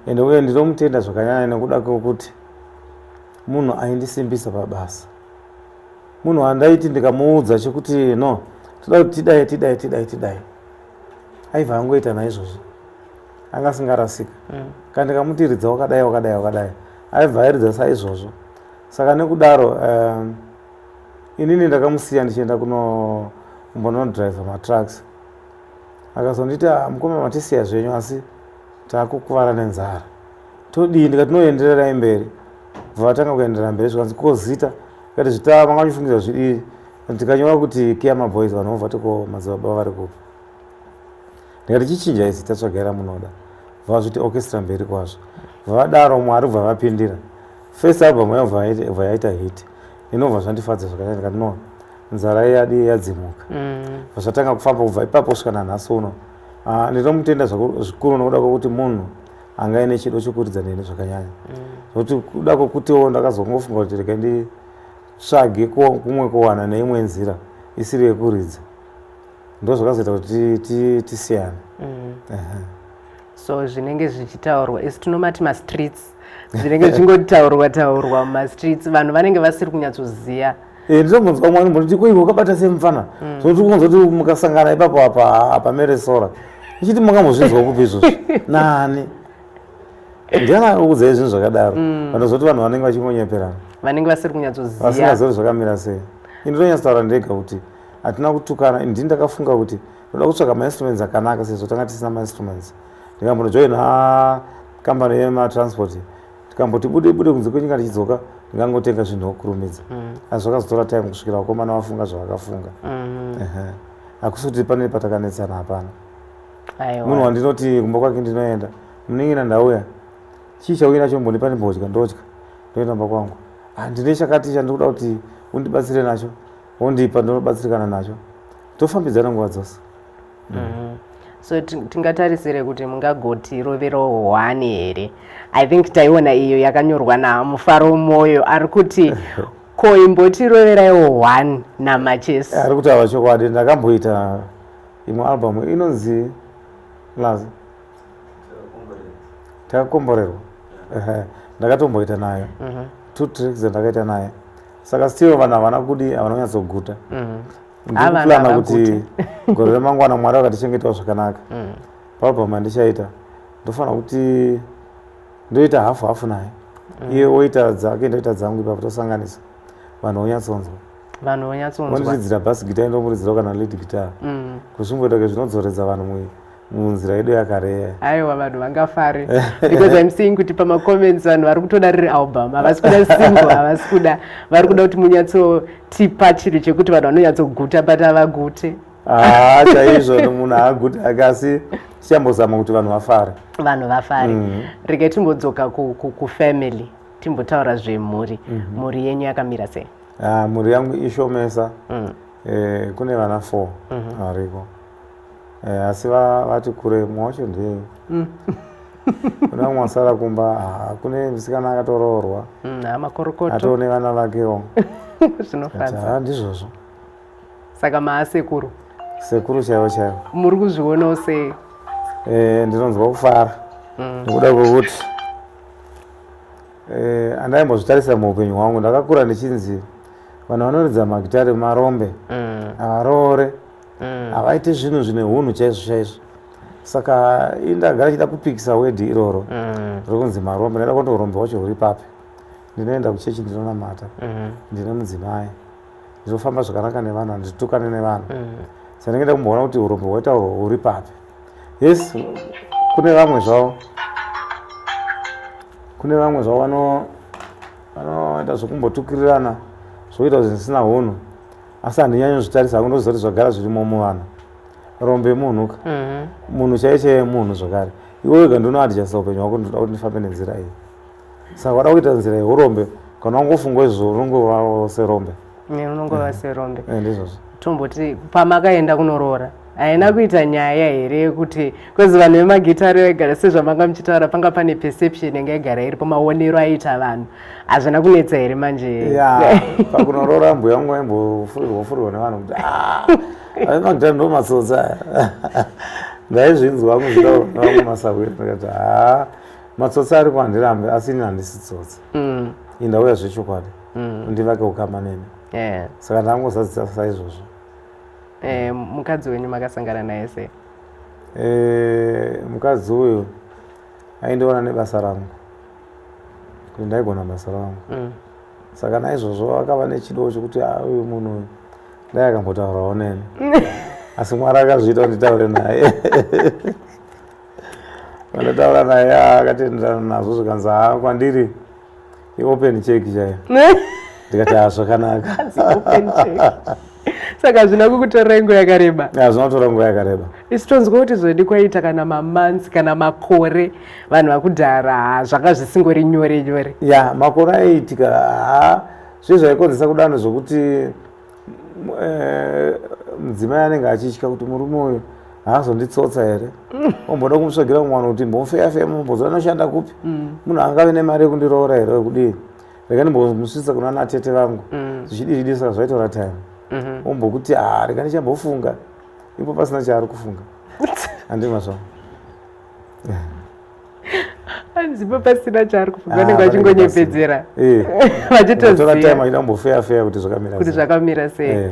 ende uye ndinomutenda zvakanyanya nekuda kwekuti munhu aindisimbisa pabasa, munhu andaiti ndikamuudza chekuti no toda kuti tidai aibva angoita naizvozvo, anga singarasika kana ndikamutiridza wakadai aibva airidza saizvozvo. Saka nekudaro inini ndakamusiya ndichienda kumbonodhiraivha matrucks, akazonditi mukoma matisiya zvenyu asi taakukuvara nenzara todii, ndikatinoendererai mberi vatanga kuenderera mberi zvikanzi kozita kati zvita manganyifungidzwa zvidii, ndikanyora kuti Kiyama Boys vanobva tiko madzibaba vari kupi, ndikati chichinja isi tatsvagaira munoda vazviti orchestra mberi kwazvo vadaro Mwari bva vapindira. First album yabva yaita hit inobva zvandifadza zvakanyanya, ndikati no nzara yadi yadzimuka zvatanga kufamba kubva ipapo kusvika nanhasi uno. Ndinomutenda zvikuru nokuda kwokuti munhu anga ine chido chokuridza neni zvakanyanya zvokuti kuda kwokutiwo ndakazongofunga kuti rega nditsvage kumwe kuwana neimwe nzira isiri yekuridza, ndo zvakazoita kuti tisiyane. So zvinenge zvichitaurwa isi tinomati mastreets, zvinenge zvingotaurwa mumastreets, vanhu vanenge vasiri kunyatsoziya. Ndinombonzwa umwe mboti koiwe wakabata semufana zvokuti kunzwa kuti mukasangana ipapo apa Meresora ichiti makambozvinzwa kupi izvozvo nani ndiana kuudza zvinhu zvakadaro vanozoti vanhu vanenge vachingonyeperana, vanenge vasiri kunyatsoziya vasingazivi zvakamira sei. Ndinonyatsotaura ndega kuti hatina kutukana, ndini ndakafunga kuti ndoda kutsvaga mainstruments akanaka sezvo tanga tisina mainstruments. Ndikambojoina kambani yematransport tikamboti bude kunze kwenyika tichidzoka ndingangotenga zvinhu okukurumidza asi zvakazotora time kusvikira vakomana vafunga zvavakafunga. Hakusi kuti pane patakanetsana, hapana. Munhu wandinoti kumba kwake ndinoenda muningina ndauya chii chauya nacho mbondipa ndimbodya ndodya ndoenda mba kwangu, ndine chakati chandikuda kuti undibatsire nacho wondipa ndinobatsirikana nacho tofambidzana nguva dzose. So tingatarisire kuti mungagoti rovero 1 here. I think taiona iyo yakanyorwa naMufaro Moyo ari kuti ko imboti roveraiwo 1 naMacheso. Ari kuti ava chokwadi, ndakamboita imwe album inonzi Lazi takakomborerwa, ndakatomboita nayo 2 tracks dzandakaita naye, saka still vanhu havana kudi, havana kunyatsoguta. Ndikuplana kuti gore remangwana Mwari vakatichengetawo zvakanaka paalbum andichaita ndofanira kuti ndoita hafu naye, iye oita dzake ndoita dzangu, ipapo tosanganisa vanhu vonyatsonzwa, vondidzidzira basi gita indomuridzirawo kana lead guitar kusvimboita zvinodzoredza vanhu munzira yedu yakare. Aiwa vanhu vangafare because I'm seeing kuti pamacomments vanhu vari kutoda riri album, havasi kuda single, havasi kuda, vari kuda kuti munyatsotipa chiro chekuti vanhu vanonyatsoguta but havagute. chaizvo munhu haaguti akasi tichambozama kuti vanhu vafare regai timbodzoka kufamily timbotaura zvemhuri mhuri yenyu yakamira sei? Mhuri yangu ishomesa kune vana 4 variko asi vati kure mwe wacho ndei kuna mumwe asara kumba kune musikana akatoroorwa atone vana vakewo zvinofadza ndizvozvo saka maasekuru chaivo muri kuzvionawo sei? Ndinonzwa kufara nekuda kwekuti andaimbozvitarisa muupenyu hwangu ndakakura ndichinzi vanhu vanoridza magitari marombe havaroore havaiti zvinhu zvine hunhu chaizvo saka indagara chida kupikisa wedhi iroro rokunzi marombe ndaida kuti urombe wacho huri papi ndinoenda kuchechi ndinonamata ndine mudzimai ndinofamba zvakanaka nevanhu handitukane nevanhu saka ndingenda kumboona kuti urombe hwaitaurwa huri papi. Yes, kune vamwe zvavo vanoita zvokumbotukirirana zvoita kuti zvisina hunhu asi handinyanyo zvitarisa hangu ndoziva kuti zvagara zvirimo muvanhu. Rombe munhuka munhu chaiye munhu zvakare iwe wega ndinoadjasta upenyu hwako ndoda kuti ndifambe nenzira iyi saka wada kuita nzira yeurombe kana wangofunga izvo unongova serombe unongova serombe ndizvozvo. Tomboti pamakaenda kunoroora haina kuita nyaya here yekuti kwezi vanhu vemagitari vaigara sezvamanga muchitaura panga pane perception yanga igara iripo maonero aita vanhu hazvina kunetsa here manje? Pakunoroora mbuya wangu aimbofurirwa nevanhu kuti magitari ndo matsotsa ndaizvinzwa muzvitauro navamwe masabwiri ndikati matsotsa ari kwandirambe asi ini handisi tsotsa indauya zvechokwadi ndivake ukama neni saka ndangozadzisa saizvozvo. Mukadzi wenyu makasangana naye sei? Mukadzi uyu aindiona nebasa rangu kuti ndaigona basa rangu saka naizvozvo akava nechido chokuti uyu munhu uyu dai akambotaurawo neni asi Mwari akazviita kuti nditaure naye pandataura naye akatenderana nazvo zvikanzi kwandiri iopen check chaiyo ndikati zvakanaka. Saka hazvina kukutorera nguva yakareba? Zvinotora nguva yakareba. Isi tonzwa kuti zvodi kwaita kana mamanzi kana makore vanhu vakudhara zvanga zvisingori nyore nyore. Makore aiitika zvezvo aikonzesa kudano zvokuti mudzimai anenge achitya kuti murume uyu haazonditsotsa here omboda kumusvagira mumwana kuti mbomufeya mumbodzwa anoshanda kupi munhu angave nemari yekundiroora here wekudii rega ndimbomusvitsa kuna natete vangu zvichidii saka zvaitora time ombokuti rega ndichambofunga ipo pasina chaari kufunga handima zvavo hanzipo pasina chaari kufunga vanenge vachingonyepedzera vachitotora time achida kumbofeya kuti zvakamira sei.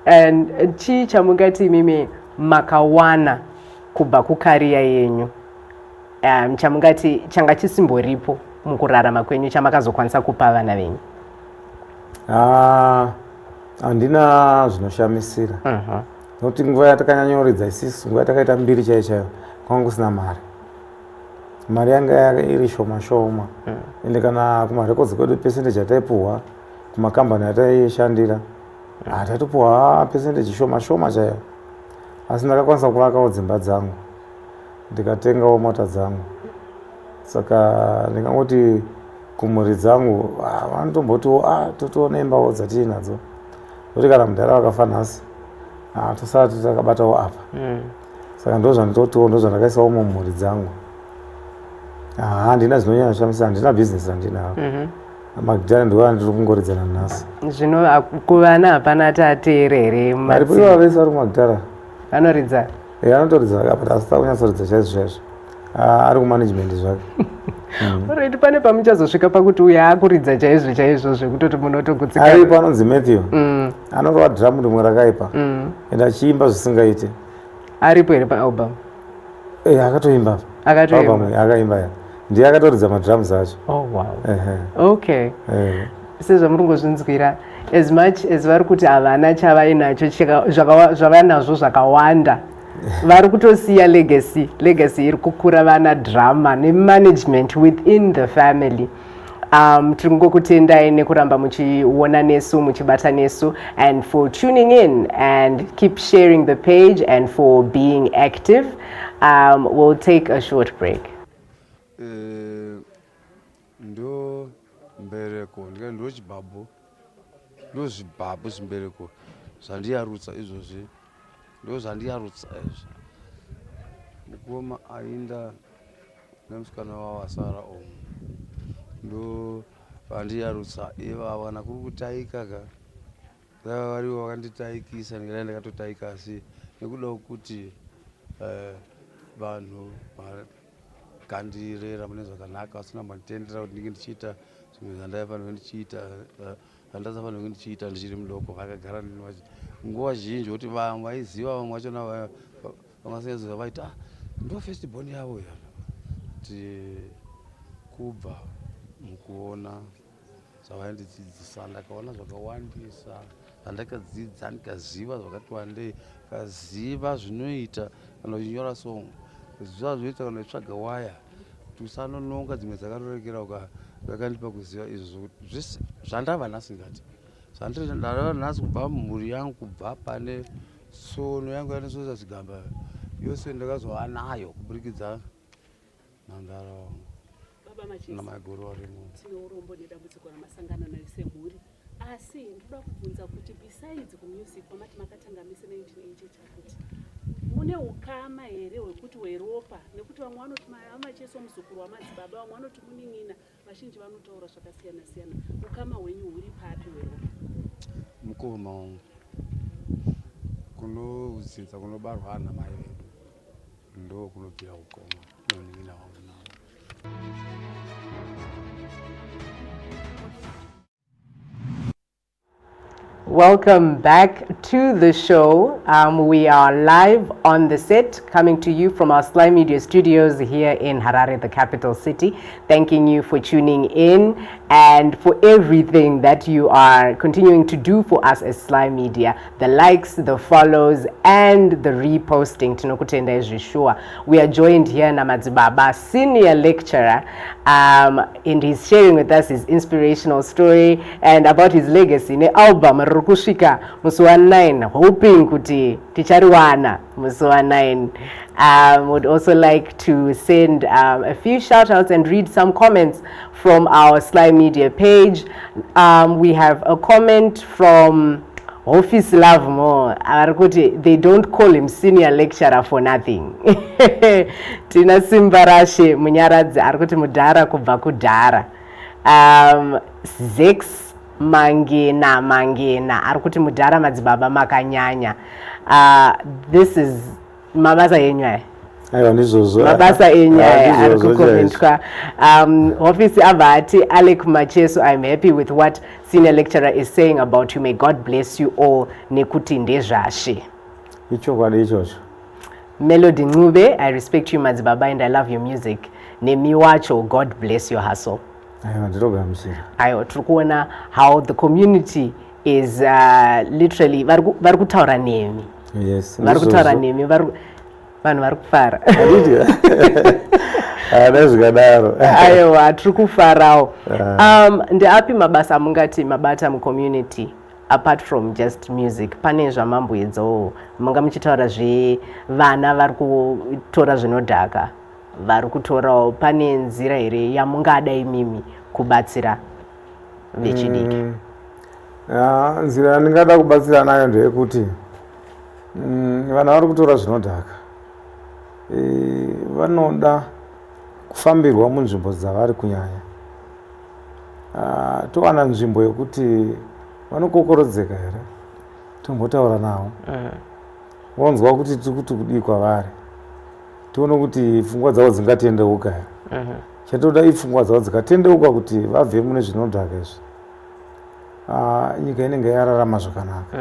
And chii chamungati imimi makawana kubva kukariya yenyu chamungati changa chisimboripo mukurarama kwenyu chamakazokwanisa kupa vana venyu? Handina zvinoshamisira nokuti nguva yatakanyanyoridza isisu nguva yatakaita mbiri chaiyo kwanga kusina mari yanga iri shoma shoma ende kana kumarekodzi kwedu percentage ataipuhwa kumakambani ataishandira taitopuhwa percentage shoma shoma chaiyo asi ndakakwanisa kuvakawo dzimba dzangu ndikatengawo mota dzangu saka ndingangoti kumhuri dzangu vanotombotiwo totonembawo dzatiinadzo kuti kana mudhara wakafa nhasi tosati takabatawo apa saka ndozvanditotiwo ndozvandakaisawo mumhuri dzangu. Handina zvinonyanya kushamisa, handina bhizinesi randinawo magitari ndiwo andiri kungoridzana nhasi. Zvino kuvana hapana tateere here? Aripo ivo vese vari kumagitara vanoridza anotoridza but asi takunyatsoridza chaizvo chaizvo ari kumanagement zvake. Alright, pane pamuchazosvika pakuti uyo akuridza chaizvo chaizvo zvekutoti munotogutsikana? Aripo anonzi Matthew anorova dhiramu rimwe rakaipa ende achiimba zvisingaite. Aripo here paalbum? Akatoimba akaimba ndiye akatoridza madhiramus acho. Okay. Sezvamuri kungozvinzwira as much as vari kuti havana chavainacho zvavanazvo zvakawanda vari kutosiya legacy iri kukura vana drama nemanagement within the family. tiri kungokutendai nekuramba muchiona nesu muchibata nesu, and for tuning in and keep sharing the page and for being active. We'll take a short break. Ndo mbereko ndo chibabo ndo zvibhabhu zvimbereko zvandiyarutsa izvozvi ndo zvandiyarutsa izvi mukoma ainda nemusikana wavo asara omu ndo vandiyarutsa ivava nakuri kutaika ka dava varivo vakanditaikisa ndingadai ndakatotaika asi nekuda kuti vanhu kandirera mune zvakanaka vasina manditendera kuti ndinge ndichiita zvimwe zvandaifanirwa ndichiita zvandasafanirwa ndichiita ndichiri mudoko vakagara ndini nguva zhinji kuti vamwe vaiziva vamwe vachona vangasaiziva vaiti ndo festibon yavo ya kuti kubva mukuona zvavaindidzidzisa ndakaona zvakawandisa zvandakadzidza ndikaziva zvakati wandei kaziva zvinoita kana uchinyora song zviva zvinoita kana uchitsvaga waya kuti usanononga dzimwe dzakarorekera ukakandipa kuziva izvo zvese zvandava nhasi ngati zvandava nhasi kubva mumhuri yangu kubva pane tsono yangu yanesvesa zvigamba yose ndakazova nayo kuburikidza nhandara wangu namagoro arimo. Tineurombo nedambudziko ramasangano nayo semhuri, asi ndoda kubvunza kuti besides kumusic kwamati makatanga mise 1980 chakuti mune ukama here hwekuti hweropa, nekuti vamwe vanoti amacheso muzukuru wamadzibaba, vamwe vanoti munin'ina, vazhinji vanotaura zvakasiyana siyana. Ukama hwenyu huri papi hweropa? Mukoma wangu kunodzinza kunobarwa ana mai vedu ndo kunobvira ukoma nonin'ina wangu navo. Welcome back to the show. We are live on the set, coming to you from our Sly Media studios here in Harare, the capital city. Thanking you for tuning in and for everything that you are continuing to do for us as Sly Media. The likes, the follows, and the reposting. Tinokutenda ezvishua. We are joined here na Madzibaba, senior lecturer, and he's sharing with us his inspirational story and about his legacy. Ne album rukushika musi wa 9, hoping kuti tichariwana musi wa 9. Would also like to send a few shout outs and read some comments from our Sly Media page. We have a comment from Office Love More. They don't call him senior lecturer for nothing. Tina Simbarashe Munyaradze arikuti mudhara kubva kudhara. Zex Mangena arikuti mudhara madzibaba makanyanya. This is mabasa yenyu. Mabasa enyaya ari kukomentwa. Office abati Alec Macheso, I'm happy with what senior lecturer is saying about you. May God bless you all. Nekuti ndezvashe. Ichokwadi ichocho. Melody Ncube, I respect you Madzibaba and I love your music. Nemi wacho, God bless your hustle. Ayo, turikuona how the community is literally varikutaura nemi. Yes. Varikutaura nemi. Vanhu varikufara. Aiwa, turikufarawo. Ndeapi mabasa mungati mabata mucommunity apart from just music? Pane zvamamboedzawo munga muchitaura zvevana varikutora zvinodhaka, varikutorawo, pane nzira here yamungada imimi kubatsira vechidiki? Nzira yandingada kubatsira nayo ndeyekuti vanhu vari kutora zvinodhaka vanoda kufambirwa munzvimbo dzavari kunyanya. Towana nzvimbo yekuti vanokokorodzeka here, tombotaura navo vonzwa kuti tiri kuti kudii kwavari, tione kuti pfungwa dzavo dzingatendeuka here. Chatoda ipfungwa dzavo dzikatendeuka kuti vabve mune zvinodhaka izvi, nyika inenge yararama zvakanaka.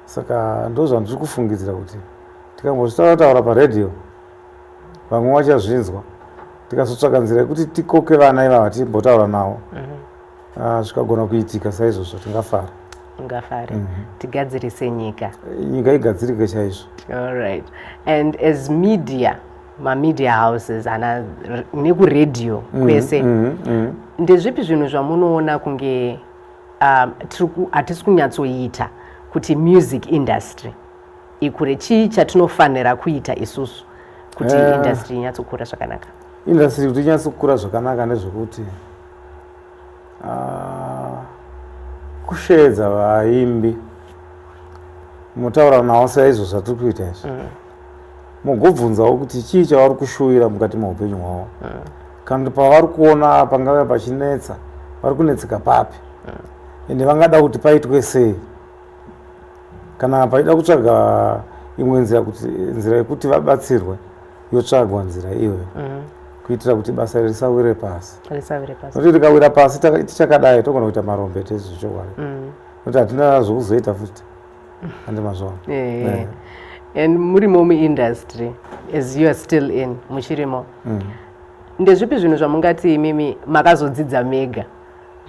Saka ndo zvandiri kufungidzira kuti tikambozvitaura paredhiyo vamwe vachazvinzwa, tikazotsvaka nzira yekuti tikoke vana ivava timbotaura navo, zvikagona kuitika saizvozvo tingafara. Tigadzirise nyika. Nyika igadzirike chaizvo. All right. And as media, media houses nekuredio kwese ndezvipi zvinhu zvamunoona kunge hatisi kunyatsoita kuti music industry ikure? chii chatinofanira kuita isusu kuti industry inyatsokura zvakanaka? Industry kuti inyatsokura zvakanaka ndezvekuti kushedza vaimbi mutaura navo saizvo zvatiri kuita izvi mugobvunzawo kuti chii chavari kushuwira mukati meupenyu hwavo kana kuti pavari kuona pangave pachinetsa vari kunetseka papi ende vangada kuti paitwe sei, kana paida kutsvaga imwe nzira yekuti vabatsirwe yotsvagwa nzira iyoyo kuitira kuti basa risawire pasi. Nokuti rikawira pasi tichakadai togona kuita marombete ezvichokwadi nokuti hatina zvokuzoita futi handi mazvona. And murimo muindustry as you are still in muchirimo ndezvipi zvinhu zvamungati imimi makazodzidza mega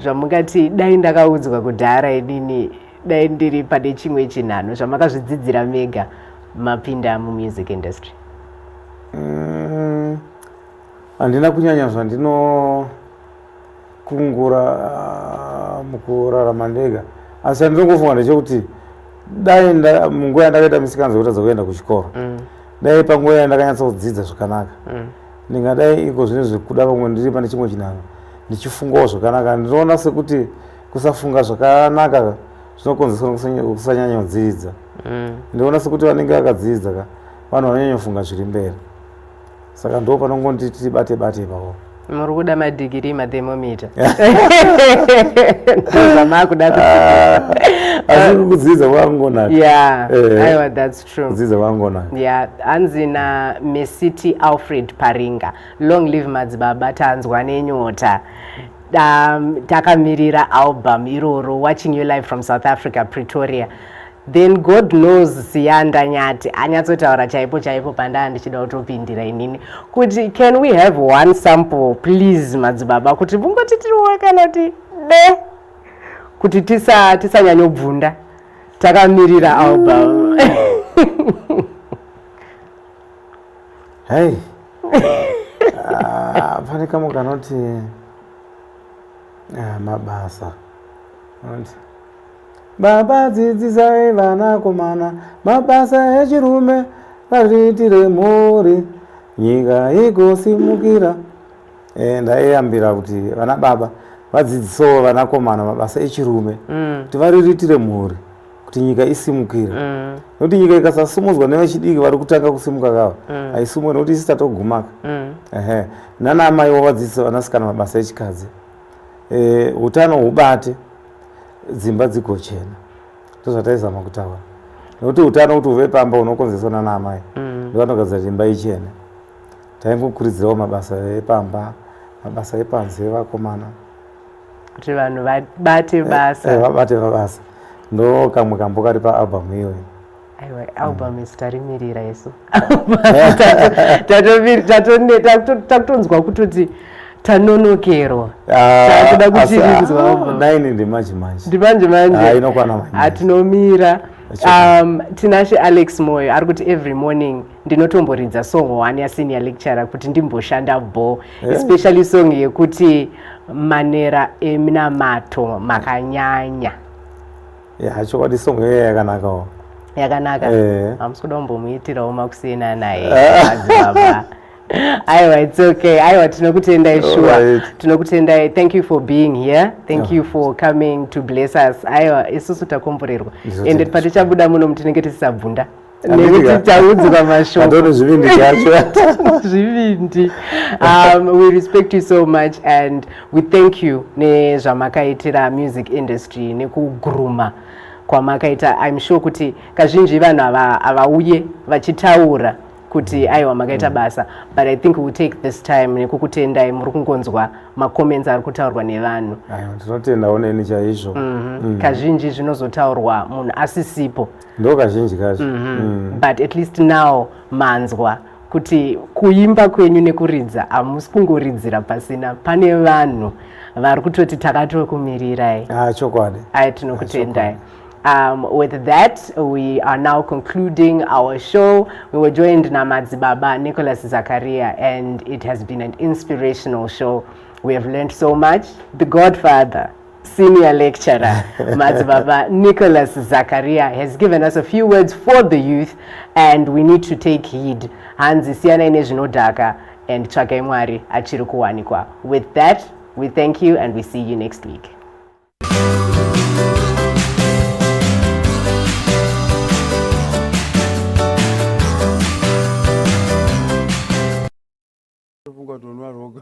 zvamungati dai ndakaudzwa kudhara inini dai ndiri pane chimwe chinhano zvamakazvidzidzira mega mapinda mumusic industry? Handina kunyanya zvandinokungura mukurarama ndega, asi handinongofunga ndechekuti dai munguva yandakaita misikanzwa kuenda kuchikoro dai panguva yandakanyatsodzidza zvakanaka ndingadai iko zvinhu zvekuda pamwe ndiri pane chimwe chinhano ndichifungawo zvakanaka. Ndinoona sekuti kusafunga zvakanaka zvinokonzesa kusanyanyodzidza. Ndinoona sekuti vanenge vakadzidza vanhu vanonyanyofunga zviri mberi, saka ndo panongoti tibate ipapo. Muri kuda madhigiri mathermometer zvamakuda asi kudzidza kwangonaka. Aiwa, that's true. Kudzidza kwangonaka. Hanzi naMesiti Alfred Paringa, long live madzibaba, tanzwa nenyota. Takamirira album iroro, watching you live from South Africa, Pretoria. Then God knows Siyanda Nyati anyatsotaura chaipo pandanda ndichida kutopindira inini kuti can we have one sample please madzibaba, kuti mungoti tiriwo kana kuti kuti tisanyanyobvunda takamirira album. Hey, pane kamwe kanoti mabasa baba dzidzisai vanakomana mabasa echirume varitire mhuri nyika igosimukira. Ndaiyambira kuti vana baba vadzidzisawo vanakomana mabasa echirume kuti variritire mhuri kuti nyika isimukire. Nokuti nyika ikasasimudzwa nevechidiki vari kutanga kusimuka kavo haisimuke nokuti isi tatogumaka. Nanamaiwo vadzidzisa vanasikana mabasa echikadzi, utano hubate, dzimba dzigochena. Ndozvataizama kutaura nokuti utano kuti uve pamba unokonzeswa nana amai ndovanogadzira imba ichena. Taingokurudzirawo mabasa epamba, mabasa epanze evakomana kuti vanhu vabate basa. Vabate mabasa ndo kamwe kambo kari paalbum iyoyo. Aiwa, album isitarimirira isu takutonzwa kutoti tanonokerwa takuda kuchirinzwa naini ndimanje inokwana hatinomira. Tinashe Alex Moyo ari kuti every morning ndinotomboridza song 1 yasenior lecturer kuti ndimboshanda bo, especially song yekuti manera eminamato makanyanya. Chokwadi song iyoyo yakanakawo. Hamusi kuda kumbomuitirawo makusiyana naye madzibaba. Aiwa, it's okay. Aiwa, tinokutendai sure. Tinokutendai. Thank you for being here. Thank you for coming to bless us. Aiwa, isusu takomborerwa. Ende patichabuda muno mutinenge tisabvunda. Nekuti taudzwa mashoko. Adoro zvivindi zvacho. Zvivindi. We respect you so much and we thank you nezvamakaitira music industry nekuguruma kwamakaita. I'm sure kuti kazhinji vanhu avauye vachitaura kuti aiwa makaita basa, but I think we will take this time nekukutendai muri kungonzwa macomments ari kutaurwa nevanhu. Tinotendawo neni chaizvo. Kazhinji zvinozotaurwa munhu asisipo ndo kazhinji kacho. But at least now manzwa kuti kuimba kwenyu nekuridza hamusi kungoridzira pasina, pane vanhu vari kutoti takatokumirirai. Chokwadi. Tinokutendai. With that, we are now concluding our show. We were joined na Madzibaba Nicholas Zakaria, and it has been an inspirational show. We have learned so much. The Godfather, senior lecturer, Madzibaba Nicholas Zakaria, has given us a few words for the youth, and we need to take heed. Hanzi siana ine zvinodhaka and tsvakai Mwari achiri kuwanikwa. With that, we thank you and we see you next week. Funga tonwa roga.